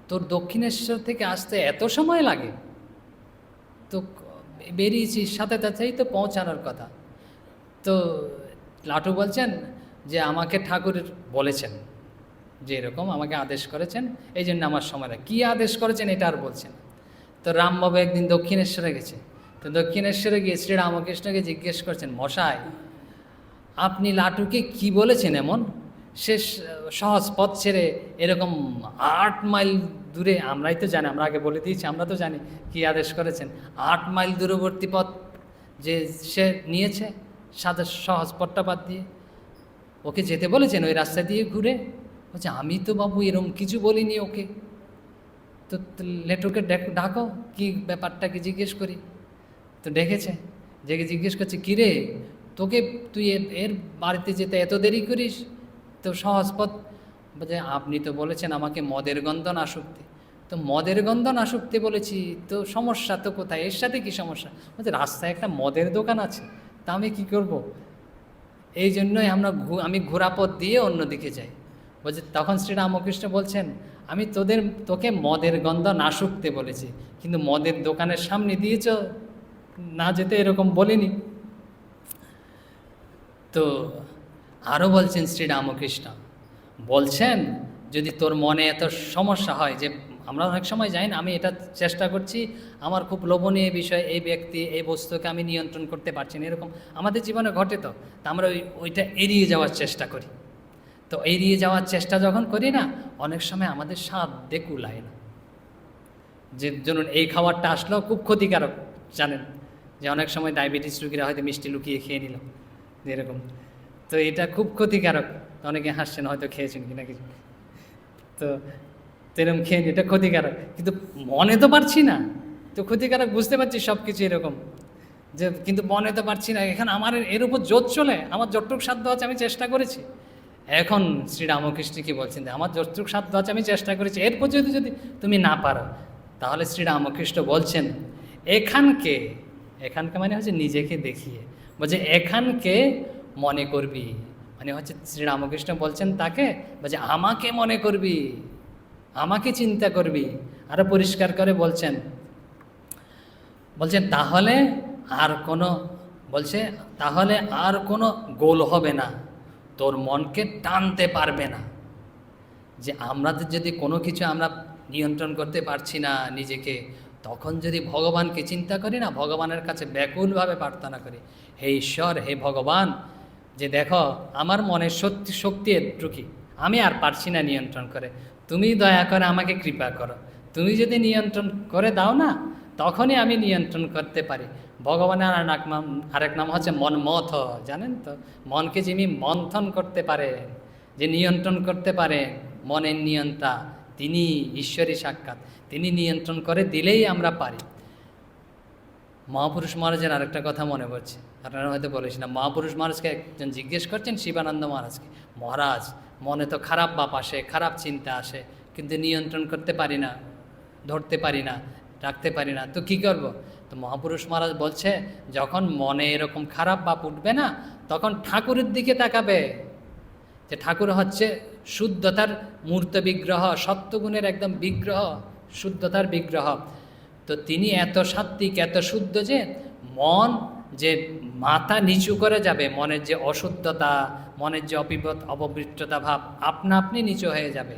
তোর দক্ষিণেশ্বর থেকে আসতে এত সময় লাগে? তো বেরিয়েছিস সাথে সাথেই তো পৌঁছানোর কথা। তো লাটু বলছেন যে আমাকে ঠাকুর বলেছেন যে এরকম আমাকে আদেশ করেছেন, এই জন্য আমার সময় লাগে। কী আদেশ করেছেন এটা আর বলছেন। তো রামবাবু একদিন দক্ষিণেশ্বরে গেছে। তো দক্ষিণেশ্বরে গিয়ে শ্রীরামকৃষ্ণকে জিজ্ঞেস করছেন, মশাই আপনি লাটুকে কি বলেছেন এমন, সে সহজ পথ ছেড়ে এরকম 8 মাইল দূরে, আমরাই তো জানি, আমরা আগে বলে দিয়েছি, আমরা তো জানি কি আদেশ করেছেন। 8 মাইল দূরবর্তী পথ যে সে নিয়েছে, সাদা সহজ পথটা বাদ দিয়ে ওকে যেতে বলেছেন ওই রাস্তা দিয়ে ঘুরে। বলছে আমি তো বাবু এরকম কিছু বলিনি ওকে। তো লেটুকে ডাকো, কি ব্যাপারটা কি জিজ্ঞেস করি। তো ডেকেছে, জিজ্ঞেস করছে কিরে তোকে, তুই এর বাড়িতে যেতে এত দেরি করিস, তো সহজ পথ। বলছে আপনি তো বলেছেন আমাকে মদের গন্ধ না শুকতে। তো মদের গন্ধ না শুকতে বলেছি, তো সমস্যা তো কোথায়, এর সাথে কি সমস্যা? বলছে রাস্তায় একটা মদের দোকান আছে, তা আমি কী করব? এই জন্যই আমি ঘোরা পথ দিয়ে অন্যদিকে যাই। বলছে তখন শ্রীরামকৃষ্ণ বলছেন আমি তোকে মদের গন্ধ না শুকতে বলেছি, কিন্তু মদের দোকানের সামনে দিয়েছ না যেতে, এরকম বলিনি। তো আরও বলছেন শ্রীরামকৃষ্ণ, বলছেন যদি তোর মনে এত সমস্যা হয় যে আমরা অনেক সময় যাই না, আমি এটা চেষ্টা করছি, আমার খুব লোভনীয় বিষয়, এই ব্যক্তি এই বস্তুকে আমি নিয়ন্ত্রণ করতে পারছি না, এরকম আমাদের জীবনে ঘটে। তো আমরা ওইটা এড়িয়ে যাওয়ার চেষ্টা করি। তো এড়িয়ে যাওয়ার চেষ্টা যখন করি না, অনেক সময় আমাদের স্বাদে কুলায় না। যে ধরুন এই খাবারটা আসলেও খুব ক্ষতিকারক, জানেন যে অনেক সময় ডায়াবেটিস রুগীরা হয়তো মিষ্টি লুকিয়ে খেয়ে নিল এরকম। তো এটা খুব ক্ষতিকারক, অনেকে হাসছেন, হয়তো খেয়েছেন কিনা কিছু। তো এরকম খেয়ে এটা ক্ষতিকারক, কিন্তু মনে তো পারছি না। তো ক্ষতিকারক বুঝতে পারছি সব কিছু এরকম, যে কিন্তু মনে তো পারছি না। এখন আমার এর উপর জোর চলে, আমার যতটুকু সাধ্য আছে আমি চেষ্টা করেছি। এখন শ্রীরামকৃষ্ণ কি বলছেন, যে আমার যতটুকু সাধ্য আছে আমি চেষ্টা করেছি, এরপর যদি তুমি না পারো, তাহলে শ্রীরামকৃষ্ণ বলছেন এখানকে মানে হচ্ছে নিজেকে দেখিয়ে, বলছে এখানকে মনে করবি, মানে হচ্ছে শ্রীরামকৃষ্ণ বলছেন তাকে, বলছে আমাকে মনে করবি, আমাকে চিন্তা করবি। আরো পরিষ্কার করে বলছেন তাহলে আর কোনো, বলছে তাহলে আর কোনো গোল হবে না, তোর মনকে টানতে পারবে না। যে আমরা যদি কোনো কিছু আমরা নিয়ন্ত্রণ করতে পারছি না নিজেকে, তখন যদি ভগবানকে চিন্তা করি না, ভগবানের কাছে ব্যাকুলভাবে প্রার্থনা করি, হে ঈশ্বর, হে ভগবান, যে দেখো আমার মনের শক্তি এটুকি, আমি আর পারছি না নিয়ন্ত্রণ করে, তুমি দয়া করে আমাকে কৃপা করো। তুমি যদি নিয়ন্ত্রণ করে দাও না, তখনই আমি নিয়ন্ত্রণ করতে পারি। ভগবানের আরেক নাম হচ্ছে মনমথ, জানেন তো, মনকে যিনি মন্থন করতে পারে, যে নিয়ন্ত্রণ করতে পারে, মনের নিয়ন্ত্রণ তিনি ঈশ্বরী সাক্ষাৎ, তিনি নিয়ন্ত্রণ করে দিলেই আমরা পারি। মহাপুরুষ মহারাজের আরেকটা কথা মনে পড়ছে, আপনারা হয়তো বলেছিলাম। মহাপুরুষ মহারাজকে একজন জিজ্ঞেস করছেন শিবানন্দ মহারাজকে, মহারাজ মনে তো খারাপ বাপ আসে, খারাপ চিন্তা আসে, কিন্তু নিয়ন্ত্রণ করতে পারি না, ধরতে পারি না, রাখতে পারি না, তো কী করব? তো মহাপুরুষ মহারাজ বলছে, যখন মনে এরকম খারাপ বাপ উঠবে না, তখন ঠাকুরের দিকে তাকাবে, যে ঠাকুর হচ্ছে শুদ্ধতার মূর্ত বিগ্রহ, সত্যগুণের একদম বিগ্রহ, শুদ্ধতার বিগ্রহ। তো তিনি এত সাত্ত্বিক, এত শুদ্ধ, যে মন যে মাথা নিচু করে যাবে, মনের যে অশুদ্ধতা, মনের যে অপবিত্রতা ভাব আপনা আপনি নিচু হয়ে যাবে।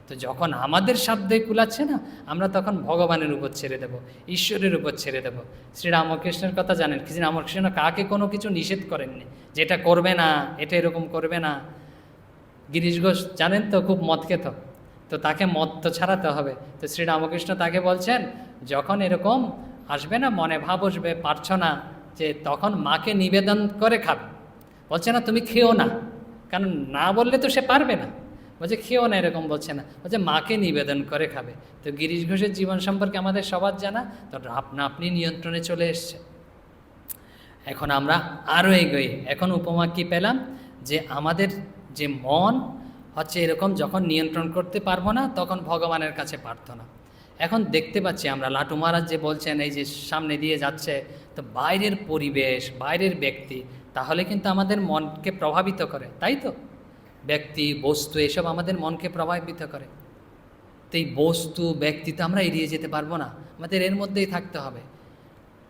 তো যখন আমাদের সাধ্যে কুলাচ্ছে না, আমরা তখন ভগবানের উপর ছেড়ে দেব, ঈশ্বরের উপর ছেড়ে দেব। শ্রীরামকৃষ্ণের কথা জানেন, শ্রীরামকৃষ্ণ কাকে কোনো কিছু নিষেধ করেননি, যেটা করবে না, এটা এরকম করবে না। গিরিশ ঘোষ জানেন তো, খুব মদ খেত, তো তাকে মদ তো ছাড়াতে হবে। তো শ্রীরামকৃষ্ণ তাকে বলছেন, যখন এরকম আসবে না, মনে ভাব আসবে পারছ না, যে তখন মাকে নিবেদন করে খাবে। বলছে না তুমি খেও না, কারণ না বললে তো সে পারবে না, বলছে খেও না, এরকম বলছে না, বলছে মাকে নিবেদন করে খাবে। তো গিরিশ ঘোষের জীবন সম্পর্কে আমাদের সবার জানা, তো আপনা আপনি নিয়ন্ত্রণে চলে এসছে। এখন আমরা আরও এগোই, এখন উপমা কি পেলাম, যে আমাদের যে মন হচ্ছে এরকম, যখন নিয়ন্ত্রণ করতে পারবো না, তখন ভগবানের কাছে প্রার্থনা। এখন দেখতে পাচ্ছি আমরা, লাটু মহারাজ যে বলছেন, এই যে সামনে দিয়ে যাচ্ছে, তো বাইরের পরিবেশ, বাইরের ব্যক্তি, তাহলে কিন্তু আমাদের মনকে প্রভাবিত করে, তাই তো? ব্যক্তি, বস্তু, এসব আমাদের মনকে প্রভাবিত করে। তো এই বস্তু, ব্যক্তি তো আমরা এড়িয়ে যেতে পারবো না, আমাদের এর মধ্যেই থাকতে হবে।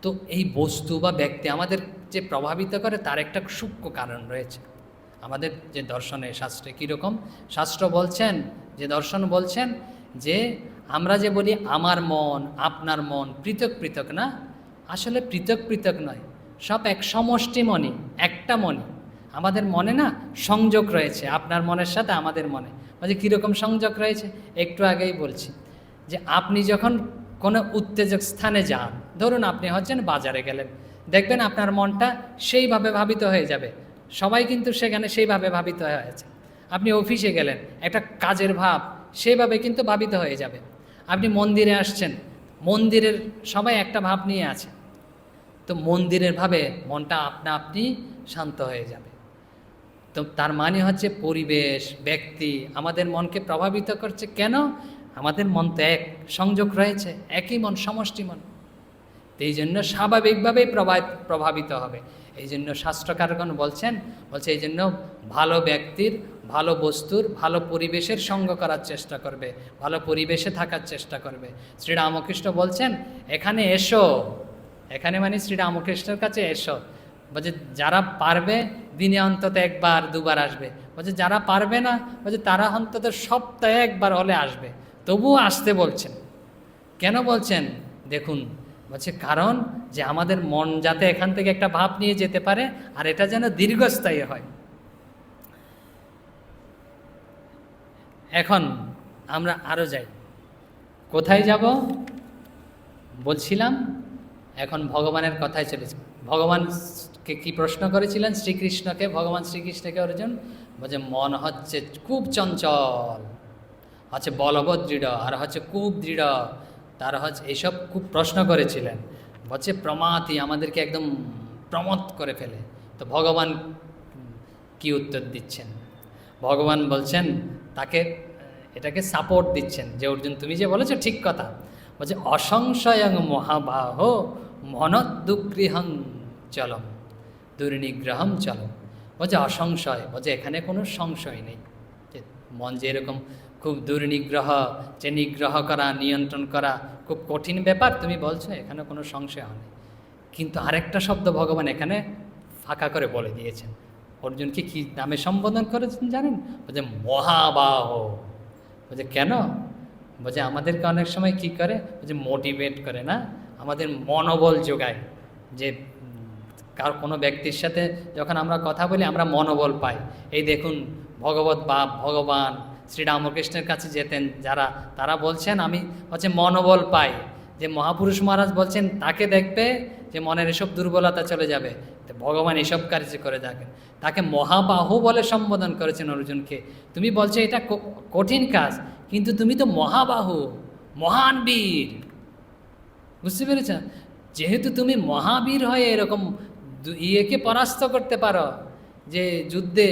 তো এই বস্তু বা ব্যক্তি আমাদের যে প্রভাবিত করে, তার একটা সূক্ষ্ম কারণ রয়েছে আমাদের যে দর্শনে, শাস্ত্রে। কীরকম? শাস্ত্র বলছেন, যে দর্শন বলছেন, যে আমরা যে বলি আমার মন, আপনার মন, পৃথক পৃথক না, আসলে পৃথক পৃথক নয়, সব এক সমষ্টি মনই, একটা মনই। আমাদের মনে না সংযোগ রয়েছে, আপনার মনের সাথে আমাদের মনে। বলছে কীরকম সংযোগ রয়েছে? একটু আগেই বলছি, যে আপনি যখন কোনো উত্তেজক স্থানে যান, ধরুন আপনি হচ্ছেন বাজারে গেলেন, দেখবেন আপনার মনটা সেইভাবে ভাবিত হয়ে যাবে, সবাই কিন্তু সেখানে সেইভাবে ভাবিত হয়েছে। আপনি অফিসে গেলেন, একটা কাজের ভাব সেইভাবে কিন্তু ভাবিত হয়ে যাবে। আপনি মন্দিরে আসছেন, মন্দিরের সবাই একটা ভাব নিয়ে আছে, তো মন্দিরের ভাবে মনটা আপনা আপনি শান্ত হয়ে যাবে। তো তার মানে হচ্ছে পরিবেশ, ব্যক্তি আমাদের মনকে প্রভাবিত করছে। কেন? আমাদের মন তো এক, সংযোগ রয়েছে, একই মন, সমষ্টি মন। তো এই জন্য স্বাভাবিকভাবেই প্রভাবিত হবে। এই জন্য শাস্ত্রকারগণ বলছে এই জন্য ভালো ব্যক্তির, ভালো বস্তুর, ভালো পরিবেশের সঙ্গ করার চেষ্টা করবে, ভালো পরিবেশে থাকার চেষ্টা করবে। শ্রীরামকৃষ্ণ বলছেন এখানে এসো, এখানে মানে শ্রীরামকৃষ্ণের কাছে এসো, বলছে যারা পারবে দিনে অন্তত একবার দুবার আসবে, বলছে যারা পারবে না বলছে তারা অন্তত সপ্তাহে একবার হলে আসবে, তবুও আসতে বলছেন। কেন বলছেন দেখুন, বলছে কারণ যে আমাদের মন যাতে এখান থেকে একটা ভাব নিয়ে যেতে পারে, আর এটা যেন দীর্ঘস্থায়ী হয়। এখন আমরা আরও যাই, কোথায় যাব বলছিলাম, এখন ভগবানের কথায় চলেছি। ভগবানকে কি প্রশ্ন করেছিলেন শ্রীকৃষ্ণকে, ভগবান শ্রীকৃষ্ণকে অর্জুন বলছে মন হচ্ছে খুব চঞ্চল, হচ্ছে বলবৎ দৃঢ়, আর হচ্ছে খুব দৃঢ়, তার হচ্ছে এইসব খুব প্রশ্ন করেছিলেন। বলছে প্রমাতি, আমাদেরকে একদম প্রমথ করে ফেলে। তো ভগবান কি উত্তর দিচ্ছেন? ভগবান বলছেন তাকে, এটাকে সাপোর্ট দিচ্ছেন যে অর্জুন তুমি যে বলেছো ঠিক কথা। বলছে অসংশয়ং মহাবাহ মনদুগৃহং চলম দুর্নিগ্রহম চলম। বলছে অসংশয়, বলছে এখানে কোনো সংশয় নেই। যে মন যে এরকম খুব দুর্নিগ্রহ, যে নিগ্রহ করা, নিয়ন্ত্রণ করা খুব কঠিন ব্যাপার তুমি বলছো, এখানে কোনো সংশয় হয়। কিন্তু আরেকটা শব্দ ভগবান এখানে ফাঁকা করে বলে দিয়েছেন। অর্জুনকে কি নামে সম্বোধন করেছেন জানেন? বলছে মহাবাহ। বলছে কেন? বলছে আমাদেরকে অনেক সময় কি করে, বলছে মোটিভেট করে না, আমাদের মনোবল যোগায়। যে কার কোনো ব্যক্তির সাথে যখন আমরা কথা বলি আমরা মনোবল পাই। এই দেখুন ভগবত বাপ ভগবান শ্রীরামকৃষ্ণের কাছে যেতেন যারা, তারা বলছেন আমি হচ্ছে মনোবল পাই। যে মহাপুরুষ মহারাজ বলছেন তাকে দেখবে যে মনের এসব দুর্বলতা চলে যাবে। তো ভগবান এসব কার্য করে থাকেন, তাকে মহাবাহু বলে সম্বোধন করেছেন অর্জুনকে। তুমি বলছো এটা কঠিন কাজ, কিন্তু তুমি তো মহাবাহু, মহান বীর। বুঝতে পেরেছ? যেহেতু তুমি মহাবীর হয়ে এরকম ইয়েকে পরাস্ত করতে পারো, যে যুদ্ধে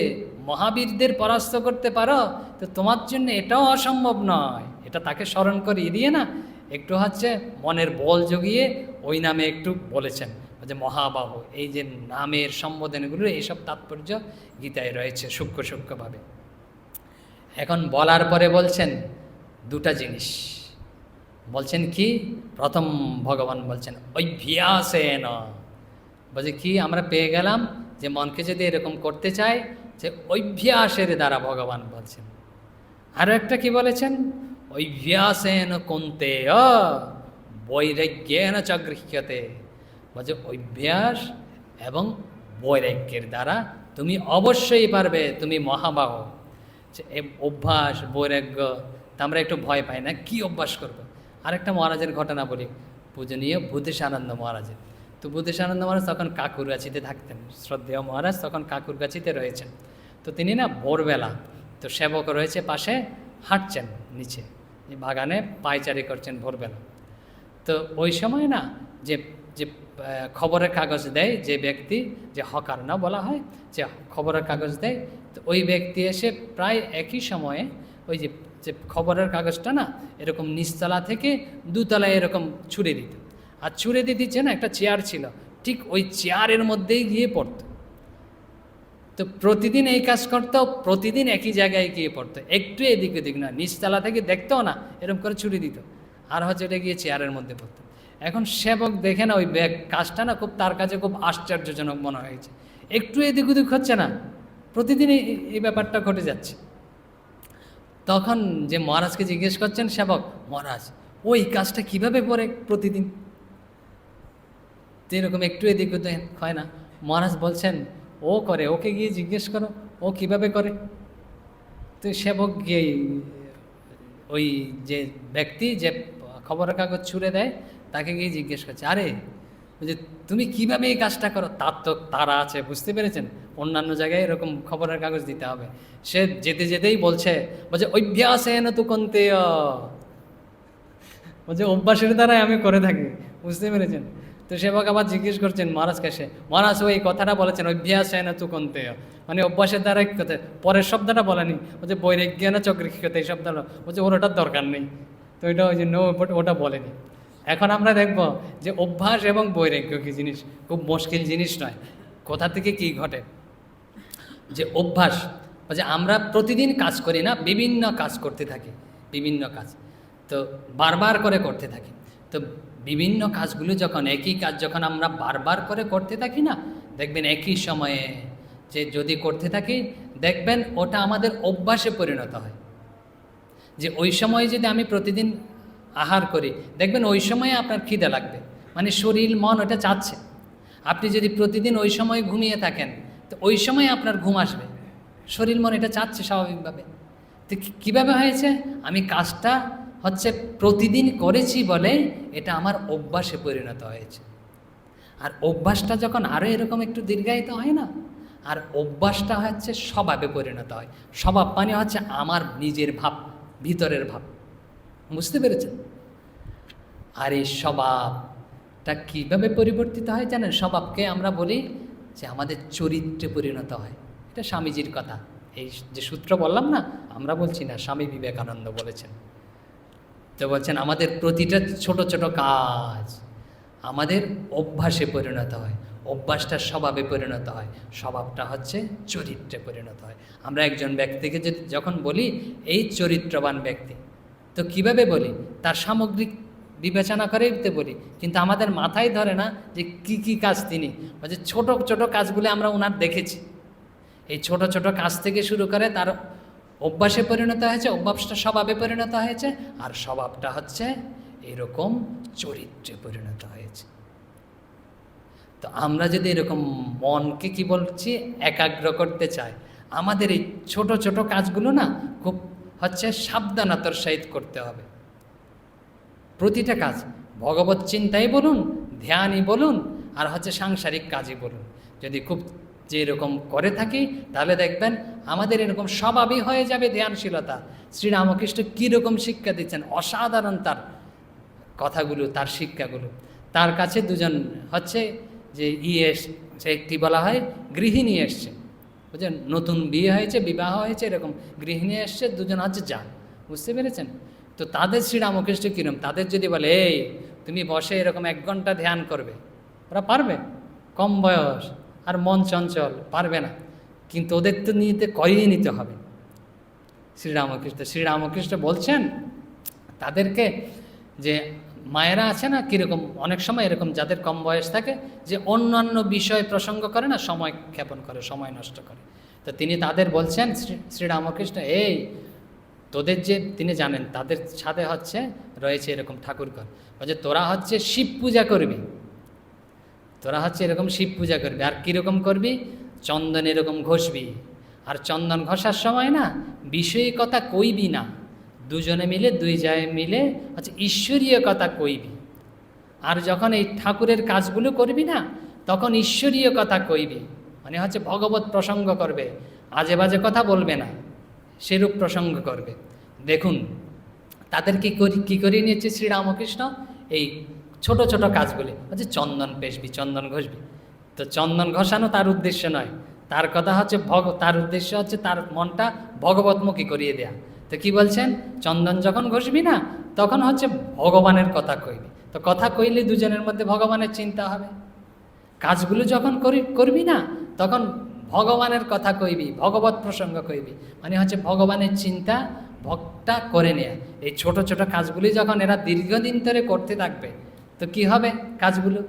মহাবীরদের পরাস্ত করতে পারো, তো তোমার জন্য এটাও অসম্ভব নয়। এটা তাকে স্মরণ করিয়ে দিয়ে না একটু হচ্ছে মনের বল জগিয়ে ওই নামে একটু বলেছেন যে মহাবাহু। এই যে নামের সম্বোধনগুলো এইসব তাৎপর্য গীতায় রয়েছে সূক্ষ্ম সূক্ষ্মভাবে। এখন বলার পরে বলছেন দুটা জিনিস। বলছেন কি? প্রথম ভগবান বলছেন অভ্যাসেন। বলছে কি আমরা পেয়ে গেলাম যে মনকে যদি এরকম করতে চাই, যে অভ্যাসের দ্বারা ভগবান বলছেন। আরও একটা কি বলেছেন? অভ্যাসেন কন্তে বৈরাগ্যেন চ গৃহ্যতে। বলছে অভ্যাস এবং বৈরাগ্যের দ্বারা তুমি অবশ্যই পারবে, তুমি মহাবাহ। অভ্যাস বৈরাগ্য তা আমরা একটু ভয় পাই না, কি অভ্যাস করবো? আরেকটা মহারাজের ঘটনা বলি, পূজনীয় ভূতেশানন্দ মহারাজের। তো ভূতেশানন্দ মহারাজ তখন কাকুরগাছিতে থাকতেন, শ্রদ্ধেয় মহারাজ তখন কাকুরগাছিতে রয়েছেন। তো তিনি না ভোরবেলা, তো সেবক রয়েছে পাশে, হাঁটছেন নিচে বাগানে, পায়চারি করছেন ভোরবেলা। তো ওই সময় না যে যে খবরের কাগজ দেয় যে ব্যক্তি, যে হকার না বলা হয়, যে খবরের কাগজ দেয়, তো ওই ব্যক্তি এসে প্রায় একই সময়ে ওই যে যে খবরের কাগজটা না এরকম নিচতলা থেকে দুতলায় এরকম ছুঁড়ে দিত। আর ছুঁড়ে দিয়ে দিচ্ছে না, একটা চেয়ার ছিল, ঠিক ওই চেয়ারের মধ্যেই গিয়ে পড়তো। তো প্রতিদিন এই কাজ করতো, প্রতিদিন একই জায়গায় গিয়ে পড়তো, একটু এদিক ওদিক না, নিচতলা থেকে দেখতেও না, এরকম করে ছুঁড়ে দিত, আর হচ্ছে এটা গিয়ে চেয়ারের মধ্যে পড়তো। এখন সেবক দেখে না ওই কাজটা না খুব, তার কাছে খুব আশ্চর্যজনক মনে হয়েছে, একটু এদিক ওদিক হচ্ছে না, প্রতিদিন এই ব্যাপারটা ঘটে যাচ্ছে। তখন যে মহারাজকে জিজ্ঞেস করছেন সেবক, মহারাজ ওই কাজটা কিভাবে করে প্রতিদিন এরকম একটু এদিক ওদিক হয় না? মহারাজ বলছেন ও করে, ওকে গিয়ে জিজ্ঞেস করো ও কিভাবে করে। তো সেবক গিয়ে ওই যে ব্যক্তি যে খবরের কাগজ ছুঁড়ে দেয় তাকে গিয়ে জিজ্ঞেস করছে, আরে যে তুমি কিভাবে এই কাজটা করো? তার তো তারা আছে, বুঝতে পেরেছেন, অন্যান্য জায়গায় এরকম খবরের কাগজ দিতে হবে। সে যেতে যেতেই বলছে অভ্যাসে না তো কন্তে, বলছে অভ্যাসের দ্বারাই আমি করে থাকি, বুঝতে পেরেছেন। তো সেবক আবার জিজ্ঞেস করছেন মহারাজ কাছে, মহারাজ ওই কথাটা বলেছেন অভ্যাসে না তো কন্তে, মানে অভ্যাসের দ্বারা কথা, পরের শব্দটা বলেনি, বলছে বৈরাগ্য না চক্রিক্ষতে, এই শব্দটা বলছে ওর ওটার দরকার নেই, তো ওইটা ওই জন্য ওটা বলেনি। এখন আমরা দেখব যে অভ্যাস এবং বৈরাগ্য কী জিনিস, খুব মুশকিল জিনিস নয়। কোথা থেকে কি ঘটে যে অভ্যাস, যে আমরা প্রতিদিন কাজ করি না, বিভিন্ন কাজ করতে থাকি, বিভিন্ন কাজ তো বারবার করে করতে থাকি। তো বিভিন্ন কাজগুলো যখন, একই কাজ যখন আমরা বারবার করে করতে থাকি না, দেখবেন একই সময়ে যে যদি করতে থাকি, দেখবেন ওটা আমাদের অভ্যাসে পরিণত হয়। যে ওই সময়ে যদি আমি প্রতিদিন আহার করি, দেখবেন ওই সময়ে আপনার খিদে লাগবে, মানে শরীর মন ওটা চাচ্ছে। আপনি যদি প্রতিদিন ওই সময় ঘুমিয়ে থাকেন, তো ওই সময় আপনার ঘুম আসবে, শরীর মন এটা চাচ্ছে স্বাভাবিকভাবে। তো কীভাবে হয়েছে? আমি কাজটা হচ্ছে প্রতিদিন করেছি বলে এটা আমার অভ্যাসে পরিণত হয়েছে। আর অভ্যাসটা যখন আরও এরকম একটু দীর্ঘায়িত হয় না, আর অভ্যাসটা হচ্ছে স্বভাবে পরিণত হয়। স্বভাব মানে হচ্ছে আমার নিজের ভাব, ভিতরের ভাব। বুঝতে পেরেছেন? আর এই স্বভাবটা কীভাবে পরিবর্তিত হয় জানেন? স্বভাবকে আমরা বলি যে আমাদের চরিত্রে পরিণত হয়। এটা স্বামীজির কথা। এই যে সূত্র বললাম না, আমরা বলছি না, স্বামী বিবেকানন্দ বলেছেন। তো বলছেন আমাদের প্রতিটা ছোট ছোট কাজ আমাদের অভ্যাসে পরিণত হয়, অভ্যাসটা স্বভাবে পরিণত হয়, স্বভাবটা হচ্ছে চরিত্রে পরিণত হয়। আমরা একজন ব্যক্তিকে যখন বলি এই চরিত্রবান ব্যক্তি, তো কিভাবে বলি? তার সামগ্রিক বিবেচনা করেই তো বলি, কিন্তু আমাদের মাথায় ধরে না যে কি কি কাজ তিনি, যে ছোট ছোট কাজগুলো আমরা ওনার দেখেছি। এই ছোট ছোট কাজ থেকে শুরু করে তার অভ্যাসে পরিণত হয়েছে, অভ্যাসটা স্বভাবে পরিণত হয়েছে, আর স্বভাবটা হচ্ছে এরকম চরিত্রে পরিণত হয়েছে। তো আমরা যদি এরকম মনকে কি বলছি একাগ্র করতে চাই, আমাদের এই ছোট ছোট কাজগুলো না খুব হচ্ছে সাবধানতার সহিত করতে হবে। প্রতিটা কাজ, ভগবত চিন্তাই বলুন, ধ্যানই বলুন, আর হচ্ছে সাংসারিক কাজই বলুন, যদি খুব যে এরকম করে থাকি, তাহলে দেখবেন আমাদের এরকম স্বভাবই হয়ে যাবে ধ্যানশীলতা। শ্রীরামকৃষ্ণ কীরকম শিক্ষা দিচ্ছেন, অসাধারণ তার কথাগুলো, তার শিক্ষাগুলো। তার কাছে দুজন হচ্ছে যে সে একটি বলা হয় গৃহিণী এসছে, বুঝলেন? নতুন বিয়ে হয়েছে, বিবাহ হয়েছে, এরকম গৃহিণী এসছে, দুজন হচ্ছে যা, বুঝতে পেরেছেন? তো তাদের শ্রীরামকৃষ্ণ কিরম, তাদের যদি বলে এই তুমি বসে এরকম 1 ঘন্টা ধ্যান করবে, ওরা পারবে? কম বয়স আর মন চঞ্চল, পারবে না। কিন্তু ওদের তো করিয়ে নিতে হবে। শ্রীরামকৃষ্ণ বলছেন তাদেরকে যে মায়েরা আছে না কীরকম, অনেক সময় এরকম যাদের কম বয়স থাকে যে অন্যান্য বিষয় প্রসঙ্গ করে না, সময় ক্ষেপণ করে, সময় নষ্ট করে। তো তিনি তাদের বলছেন শ্রীরামকৃষ্ণ, এই তোদের যে, তিনি জানেন তাদের সাথে হচ্ছে রয়েছে এরকম ঠাকুরঘর, বলছে তোরা হচ্ছে শিব পূজা করবি, তোরা হচ্ছে এরকম শিব পূজা করবি। আর কীরকম করবি? চন্দন এরকম ঘষবি, আর চন্দন ঘষার সময় না বিষয়ী কথা কইবি না, দুজনে মিলে, দুই জায়গায় মিলে হচ্ছে ঈশ্বরীয় কথা কইবি। আর যখন এই ঠাকুরের কাজগুলো করবি না, তখন ঈশ্বরীয় কথা কইবি, মানে হচ্ছে ভগবত প্রসঙ্গ করবে, আজে বাজে কথা বলবে না, সেরূপ প্রসঙ্গ করবে। দেখুন তাদেরকে কী করিয়ে নিয়েছে শ্রীরামকৃষ্ণ, এই ছোট ছোট কাজগুলি হচ্ছে চন্দন পেশবি, চন্দন ঘষবি। তো চন্দন ঘষানো তার উদ্দেশ্য নয়, তার কথা হচ্ছে তার উদ্দেশ্য হচ্ছে তার মনটা ভগবতমুখী করিয়ে দেয়া। তো কি বলছেন? চন্দন যখন ঘষবি না, তখন হচ্ছে ভগবানের কথা কইবি। তো কথা কইলে দুজনের মধ্যে ভগবানের চিন্তা হবে। কাজগুলো যখন করবি না, তখন ভগবানের কথা কইবি, ভগবত প্রসঙ্গ কইবি, মানে হচ্ছে ভগবানের চিন্তা ভক্তা করে নেয়া। এই ছোট ছোট কাজগুলি যখন এরা দীর্ঘদিন ধরে করতে থাকবে, তো কি হবে? কাজগুলো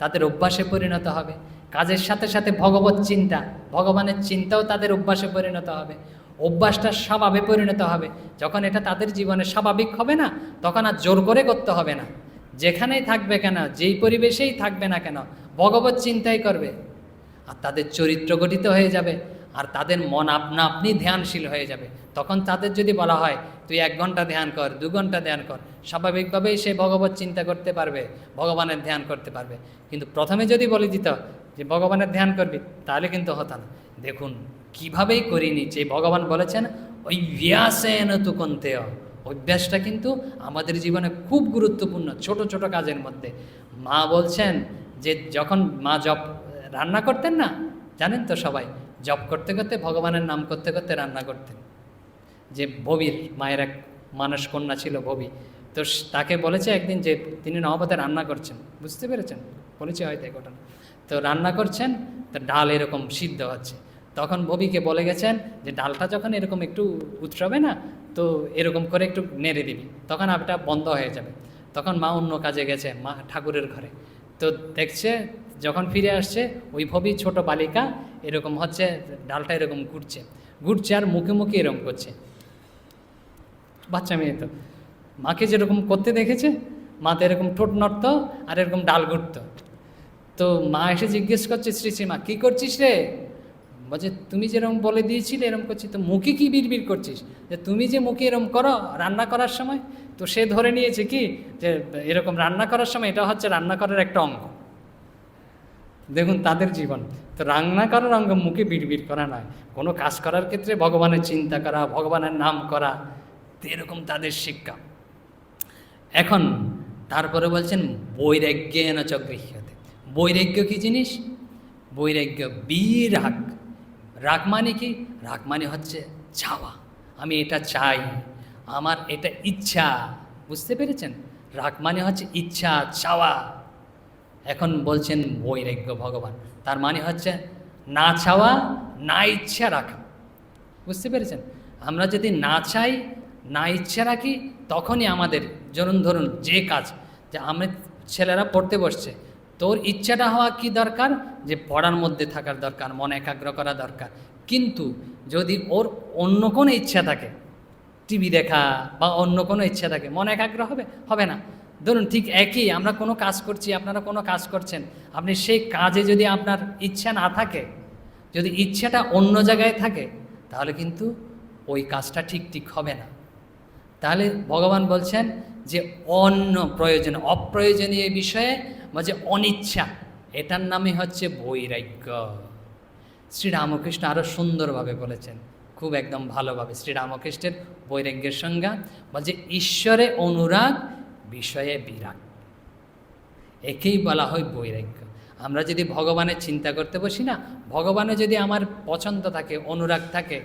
তাদের অভ্যাসে পরিণত হবে। কাজের সাথে সাথে ভগবত চিন্তা, ভগবানের চিন্তাও তাদের অভ্যাসে পরিণত হবে। অভ্যাসটা স্বভাবে পরিণত হবে। যখন এটা তাদের জীবনে স্বাভাবিক হবে না, তখন আর জোর করে করতে হবে না। যেখানেই থাকবে কেন, যেই পরিবেশেই থাকবে না কেন, ভগবত চিন্তাই করবে। আর তাদের চরিত্র গঠিত হয়ে যাবে, আর তাদের মন আপনা আপনি ধ্যানশীল হয়ে যাবে। তখন তাদের যদি বলা হয় তুই 1 ঘন্টা ধ্যান কর, 2 ঘন্টা ধ্যান কর, স্বাভাবিকভাবেই সে ভগবত চিন্তা করতে পারবে, ভগবানের ধ্যান করতে পারবে। কিন্তু প্রথমে যদি বলে দিত যে ভগবানের ধ্যান করবি, তাহলে কিন্তু হতো না। দেখুন কীভাবেই করিনি, যে ভগবান বলেছেন অভ্যাসেন তু কন্তেয়, অভ্যাসটা কিন্তু আমাদের জীবনে খুব গুরুত্বপূর্ণ। ছোট ছোট কাজের মধ্যে মা বলছেন যে যখন মা রান্না করতেন না, জানেন তো সবাই, জপ করতে করতে, ভগবানের নাম করতে করতে রান্না করতেন। যে ভবির মায়ের এক মানস কন্যা ছিল ভবি, তো তাকে বলেছে একদিন যে তিনি নবপথে রান্না করছেন, বুঝতে পেরেছেন? বলেছে হয়তো এই ঘটনা। তো রান্না করছেন, তো ডাল এরকম সিদ্ধ হচ্ছে, তখন ভবিকে বলে গেছেন যে ডালটা যখন এরকম একটু উতরাবে না, তো এরকম করে একটু নেড়ে দিবি, তখন এটা বন্ধ হয়ে যাবে। তখন মা অন্য কাজে গেছে, মা ঠাকুরের ঘরে, তো দেখছে যখন ফিরে আসছে ওইভাবেই ছোট বালিকা এরকম হচ্ছে ডালটা এরকম ঘুরছে ঘুরছে আর মুখে মুখে এরকম করছে। বাচ্চা মেয়ে তো মাকে যেরকম করতে দেখেছে, মা তো এরকম ঠোঁট নড়ত আর এরকম ডাল ঘুরত। তো মা এসে জিজ্ঞেস করছে শ্রী শ্রী মা, কী করছিস রে? বলছে তুমি যেরকম বলে দিয়েছিলে এরকম করছি। তো মুখে কি বিড়বিড় করছিস? যে তুমি যে মুখে এরকম করো রান্না করার সময়, তো সে ধরে নিয়েছে কি যে এরকম রান্না করার সময় এটা হচ্ছে রান্না করার একটা অঙ্গ। দেখুন তাদের জীবন তো রান্না করার অঙ্গ, মুখে বিড়বিড় করা নয়। কোনো কাজ করার ক্ষেত্রে ভগবানের চিন্তা করা, ভগবানের নাম করা, তো এরকম তাদের শিক্ষা। এখন তারপরে বলছেন বৈরাগ্যেন চ গৃহ্যতে। বৈরাগ্য কী জিনিস? বৈরাগ্য বিরাগ। রাগ মানে কি? রাগ মানে হচ্ছে চাওয়া, আমি এটা চাই, আমার এটা ইচ্ছা। বুঝতে পেরেছেন? রাগ মানে হচ্ছে ইচ্ছা, চাওয়া। এখন বলছেন বৈরাগ্য ভগবান, তার মানে হচ্ছে না চাওয়া, না ইচ্ছা রাখা। বুঝতে পেরেছেন? আমরা যদি না চাই, না ইচ্ছা রাখি, তখনই আমাদের ধরুন যে কাজ, যে আমরা ছেলেরা পড়তে বসছে, তোর ইচ্ছাটা হওয়া কি দরকার? যে পড়ার মধ্যে থাকার দরকার, মন একাগ্র করা দরকার। কিন্তু যদি ওর অন্য কোনো ইচ্ছা থাকে, টিভি দেখা বা অন্য কোনো ইচ্ছা থাকে, মন একাগ্র হবে? হবে না। ধরুন ঠিক একই, আমরা কোনো কাজ করছি, আপনারা কোনো কাজ করছেন, আপনি সেই কাজে যদি আপনার ইচ্ছা না থাকে, যদি ইচ্ছাটা অন্য জায়গায় থাকে, তাহলে কিন্তু ওই কাজটা ঠিক হবে না। তাহলে ভগবান বলছেন যে অন্য প্রয়োজন, অপ্রয়োজনীয় বিষয়ে যে অনিচ্ছা, এটার নামই হচ্ছে বৈরাগ্য। শ্রীরামকৃষ্ণ আরও সুন্দরভাবে বলেছেন, খুব একদম ভালোভাবে। শ্রীরামকৃষ্ণের বৈরাগ্যের সংজ্ঞা বলছে ঈশ্বরে অনুরাগ, বিষয়ে বিরাগ, একেই বলা হয় বৈরাগ্য। আমরা যদি ভগবানের চিন্তা করতে বসি না, ভগবানে যদি আমার পছন্দ থাকে, অনুরাগ থাকে,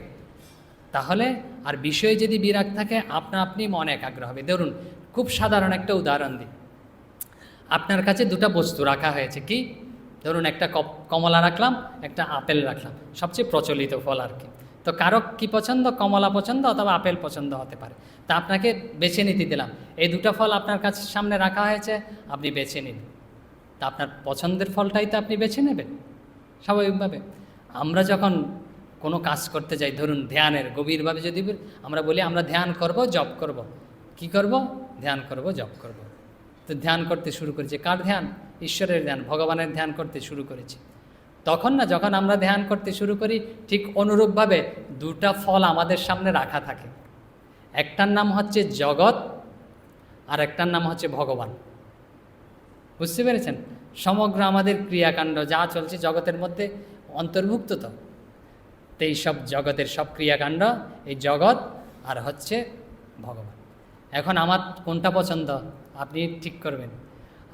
তাহলে আর বিষয়ে যদি বিরাগ থাকে, আপনি মন একাগ্র হবে। ধরুন খুব সাধারণ একটা উদাহরণ দিই। আপনার কাছে দুটো বস্তু রাখা হয়েছে, কি ধরুন একটা কমলা রাখলাম, একটা আপেল রাখলাম, সবচেয়ে প্রচলিত ফল আর কি। তো কারো কি পছন্দ? কমলা পছন্দ অথবা আপেল পছন্দ হতে পারে। তা আপনাকে বেছে নিতে দিলাম, এই দুটো ফল আপনার কাছে সামনে রাখা হয়েছে, আপনি বেছে নিন। তা আপনার পছন্দের ফলটাই তো আপনি বেছে নেবেন স্বাভাবিকভাবে। আমরা যখন কোনো কাজ করতে যাই, ধরুন ধ্যানের গভীরভাবে যদি আমরা বলি আমরা ধ্যান করব, জপ করব, কি করব? ধ্যান করব, জপ করব। তো ধ্যান করতে শুরু করেছি, কার ধ্যান? ঈশ্বরের ধ্যান, ভগবানের ধ্যান করতে শুরু করেছি। তখন না, যখন আমরা ধ্যান করতে শুরু করি, ঠিক অনুরূপভাবে দুটা ফল আমাদের সামনে রাখা থাকে। একটার নাম হচ্ছে জগৎ, আর একটার নাম হচ্ছে ভগবান। বুঝতে পেরেছেন? সমগ্র আমাদের ক্রিয়াকাণ্ড যা চলছে জগতের মধ্যে অন্তর্ভুক্ত। তো এই সব জগতের সব ক্রিয়াকাণ্ড, এই জগৎ আর হচ্ছে ভগবান। এখন আমার কোনটা পছন্দ আপনি ঠিক করবেন।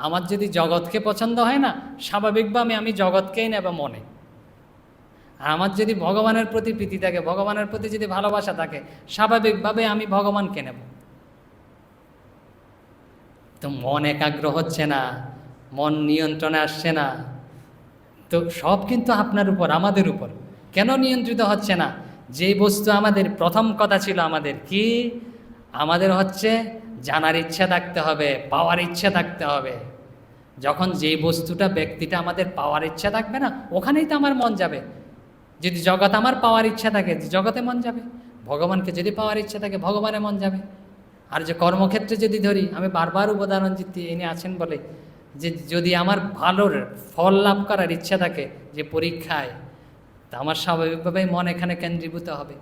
আমার যদি জগৎকে পছন্দ হয় না, স্বাভাবিকভাবে আমি জগৎকেই নেব মনে। আর আমার যদি ভগবানের প্রতি প্রীতি থাকে, ভগবানের প্রতি যদি ভালোবাসা থাকে, স্বাভাবিকভাবে আমি ভগবানকে নেব। তো মন একাগ্র হচ্ছে না, মন নিয়ন্ত্রণে আসছে না, তো সব কিন্তু আপনার উপর, আমাদের উপর। কেন নিয়ন্ত্রিত হচ্ছে না? যেই বস্তু আমাদের প্রথম কথা ছিল, আমাদের কি? আমাদের হচ্ছে জানার ইচ্ছা থাকতে হবে, পাওয়ার ইচ্ছা থাকতে হবে। যখন যেই বস্তুটা, ব্যক্তিটা আমাদের পাওয়ার ইচ্ছা থাকবে না, ওখানেই তো আমার মন যাবে। যদি জগৎ আমার পাওয়ার ইচ্ছা থাকে, জগতে মন যাবে। ভগবানকে যদি পাওয়ার ইচ্ছা থাকে, ভগবানে মন যাবে। আর যে কর্মক্ষেত্রে যদি ধরি, আমি বারবার উদাহরণ দিতে এনে আছেন বলে, যে যদি আমার ভালোর ফল লাভ করার ইচ্ছা থাকে, যে পরীক্ষায়, তা আমার স্বাভাবিকভাবেই মন এখানে কেন্দ্রীভূত হবে।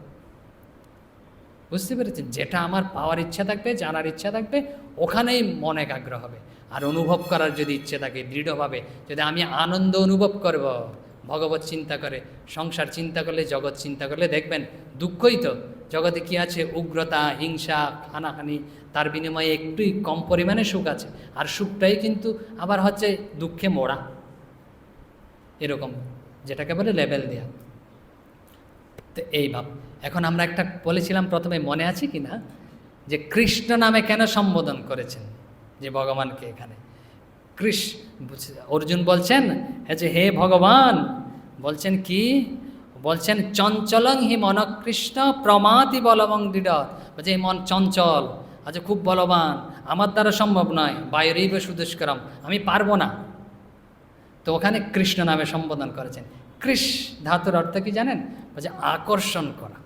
বুঝতে পেরেছেন? যেটা আমার পাওয়ার ইচ্ছা থাকবে, জানার ইচ্ছা থাকবে, ওখানেই মন একাগ্র হবে। আর অনুভব করার যদি ইচ্ছে থাকে দৃঢ়ভাবে, যদি আমি আনন্দ অনুভব করব ভগবত চিন্তা করে, সংসার চিন্তা করলে, জগৎ চিন্তা করলে, দেখবেন দুঃখই তো জগতে কি আছে? উগ্রতা, হিংসা, হানাহানি, তার বিনিময়ে একটুই কম পরিমাণে সুখ আছে। আর সুখটাই কিন্তু আবার হচ্ছে দুঃখে মোড়া, এরকম, যেটাকে বলে লেবেল দেয়া। তো এই ভাব। এখন আমরা একটা বলেছিলাম প্রথমে, মনে আছে কি না, যে কৃষ্ণ নামে কেন সম্বোধন করেছেন যে ভগবানকে এখানে? অর্জুন বলছেন যে হে ভগবান, বলছেন কি? বলছেন চঞ্চলং হি মন কৃষ্ণ প্রমাতি বলবং দৃঢ়। বলছে এই মন চঞ্চল, আচ্ছা খুব বলবান, আমার দ্বারা সম্ভব নয়, বাইরেই সুদুষ্করম, আমি পারবো না। তো ওখানে কৃষ্ণ নামে সম্বোধন করেছেন। কৃষ ধাতুর অর্থ কি জানেন? বলছে আকর্ষণ করা।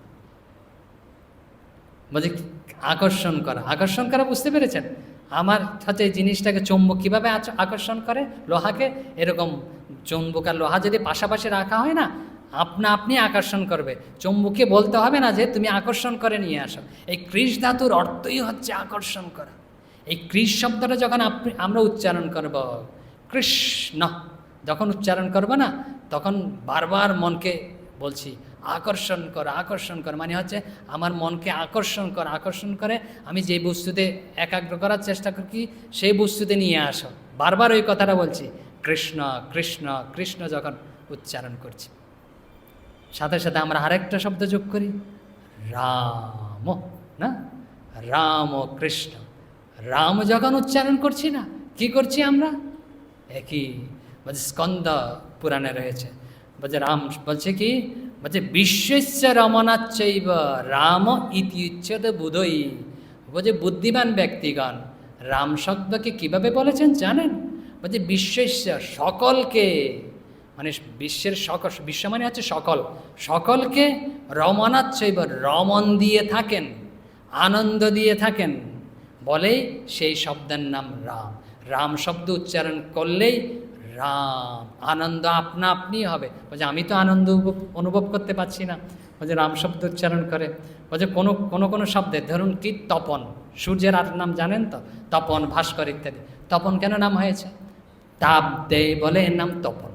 বলছে আকর্ষণ করা, আকর্ষণ করা বুঝতে পেরেছেন? আমার হচ্ছে এই জিনিসটাকে চুম্বক কীভাবে আকর্ষণ করে, লোহাকে এরকম চুম্বক আর লোহা যদি পাশাপাশি রাখা হয় না, আপনা আপনি আকর্ষণ করবে, চুম্বককে বলতে হবে না যে তুমি আকর্ষণ করে নিয়ে আসো। এই কৃষ ধাতুর অর্থই হচ্ছে আকর্ষণ করা। এই কৃষ শব্দটা যখন আমরা উচ্চারণ করব, কৃষ্ণ যখন উচ্চারণ করব না, তখন বারবার মনকে বলছি আকর্ষণ কর, আকর্ষণ কর, মানে হচ্ছে আমার মনকে আকর্ষণ কর, আকর্ষণ করে আমি যে বস্তুতে একাগ্র করার চেষ্টা করি সেই বস্তুতে নিয়ে আসো। বারবার ওই কথাটা বলছি, কৃষ্ণ কৃষ্ণ কৃষ্ণ যখন উচ্চারণ করছি। সাথে সাথে আমরা আরেকটা শব্দ যোগ করি, রাম, না? রাম কৃষ্ণ, রাম যখন উচ্চারণ করছি না, কি করছি আমরা? একই বলছে স্কন্দ পুরাণে রয়েছে, বলছে রাম বলছে কি, বলছে বিশ্বস্য রমণাচ্চৈব রাম ইতি উচ্যতে বুধই। বলছে বুদ্ধিমান ব্যক্তিগণ রাম শব্দকে কীভাবে বলেছেন জানেন? বলছে বিশ্বস্য সকলকে, মানে বিশ্বের সকল, বিশ্ব মানে হচ্ছে সকল, সকলকে রমণাচ্চৈব রমণ দিয়ে থাকেন, আনন্দ দিয়ে থাকেন বলেই সেই শব্দের নাম রাম। রাম শব্দ উচ্চারণ করলেই রাম, আনন্দ আপনা আপনি হবে। বলছে আমি তো আনন্দ অনুভব করতে পারছি না, বলছে রাম শব্দ উচ্চারণ করে। বলছে কোনো শব্দে ধরুন কি তপন, সূর্যের আর নাম জানেন তো, তপন, ভাস্কর ইত্যাদি। তপন কেন নাম হয়েছে? তাপ দেয় বলে এর নাম তপন।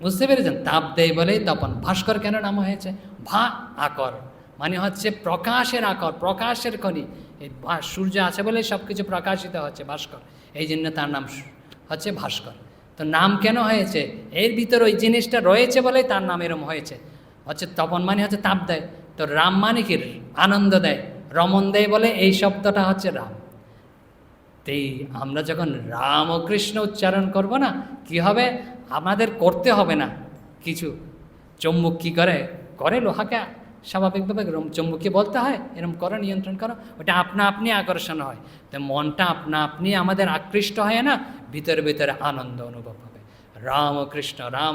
বুঝতে পেরেছেন? তাপ দেয় বলেই তপন। ভাস্কর কেন নাম হয়েছে? ভা আকর, মানে হচ্ছে প্রকাশের আকর, প্রকাশের খনি। এই সূর্য আছে বলে সব কিছু প্রকাশিত হচ্ছে, ভাস্কর, এই জন্য তার নাম হচ্ছে ভাস্কর। তো নাম কেন হয়েছে? এর ভিতর ওই জিনিসটা রয়েছে বলেই তার নাম এরম হয়েছে। হচ্ছে তপন মানে হচ্ছে তাপ দেয়, তো রাম মানে কি আনন্দ দেয়, রমণ দেয় বলে এই শব্দটা হচ্ছে রাম। তেই আমরা যখন রাম ও কৃষ্ণ উচ্চারণ করব না, কি হবে? আমাদের করতে হবে না কিছু। চুম্বক কী করে লোহাকে স্বাভাবিকভাবে চুম্বককে বলতে হয় এরকম করো, নিয়ন্ত্রণ করো, ওটা আপনা আপনি আকর্ষণ হয়। তো মনটা আপনা আপনি আমাদের আকৃষ্ট হয় না, ভিতরে ভিতরে আনন্দ অনুভব হবে। রাম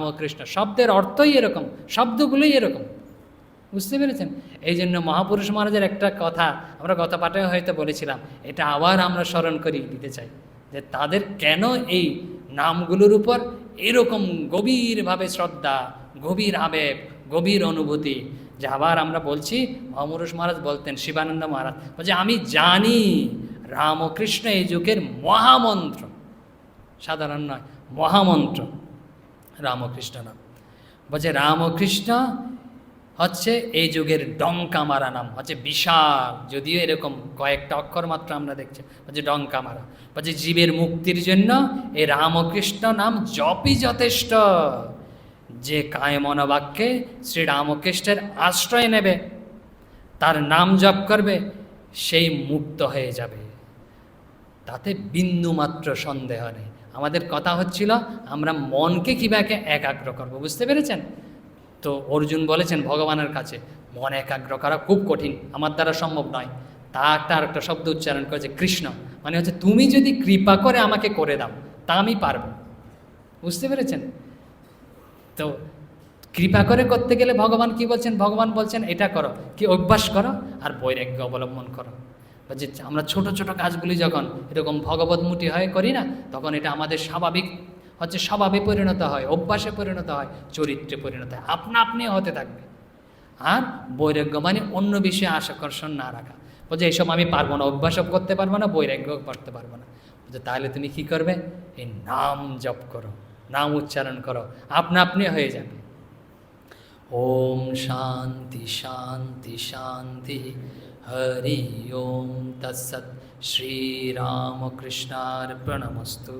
ও কৃষ্ণ শব্দের অর্থই এরকম, শব্দগুলোই এরকম। বুঝতে পেরেছেন? এই জন্য মহাপুরুষ মহারাজের একটা কথা আমরা গত পাঠে হয়তো বলেছিলাম, এটা আবার আমরা স্মরণ করি দিতে চাই, যে তাদের কেন এই নামগুলোর উপর এরকম গভীরভাবে শ্রদ্ধা, গভীর আবেগ, গভীর অনুভূতি। যে আবার আমরা বলছি, মহাপুরুষ মহারাজ বলতেন, শিবানন্দ মহারাজ বলছে আমি জানি রামকৃষ্ণ এই যুগের মহামন্ত্র, সাধারণ নয়, মহামন্ত্র রামকৃষ্ণ নাম। বলছে রামকৃষ্ণ হচ্ছে এই যুগের ডঙ্কা মারা নাম, হচ্ছে বিশাল, যদিও এরকম কয়েকটা অক্ষর মাত্র আমরা দেখছি, হচ্ছে ডঙ্কা মারা। বলছে জীবের মুক্তির জন্য এই রামকৃষ্ণ নাম জপই যথেষ্ট। যে কায়মন বাক্যে শ্রীরামকৃষ্ণের আশ্রয় নেবে, তার নাম জপ করবে, সেই মুক্ত হয়ে যাবে, তাতে বিন্দুমাত্র সন্দেহ নেই। আমাদের কথা হচ্ছিল আমরা মনকে কীভাবে একাগ্র করব, বুঝতে পেরেছেন? তো অর্জুন বলেছেন ভগবানের কাছে, মন একাগ্র করা খুব কঠিন, আমার দ্বারা সম্ভব নয়। তা আরেকটা শব্দ উচ্চারণ করেছে কৃষ্ণ, মানে হচ্ছে তুমি যদি কৃপা করে আমাকে করে দাও তা আমি পারবো। বুঝতে পেরেছেন? তো কৃপা করে করতে গেলে ভগবান কি বলছেন? ভগবান বলছেন এটা করো, কি অভ্যাস করো আর বৈরাগ্য অবলম্বন করো। যে আমরা ছোট ছোট কাজগুলি যখন এরকম ভগবদ্মুখী হয়ে করি না, তখন এটা আমাদের স্বাভাবিক হচ্ছে স্বভাবে পরিণত হয়, অভ্যাসে পরিণত হয়, চরিত্রে পরিণত হয়, আপনা আপনি হতে থাকবে। আর বৈরাগ্য মানে অন্য বিষয়ে আকর্ষণ না রাখা। বলছে এইসব আমি পারবো না, অভ্যাসও করতে পারবো না, বৈরাগ্য করতে পারবো না। বলছে তাহলে তুমি কি করবে? এই নাম জপ করো, নাম উচ্চারণ করো, আপনা আপনি হয়ে যাবে। ওম শান্তি শান্তি শান্তি, হরি ওম তৎসৎ। শ্রীরামকৃষ্ণার্পণমস্তু।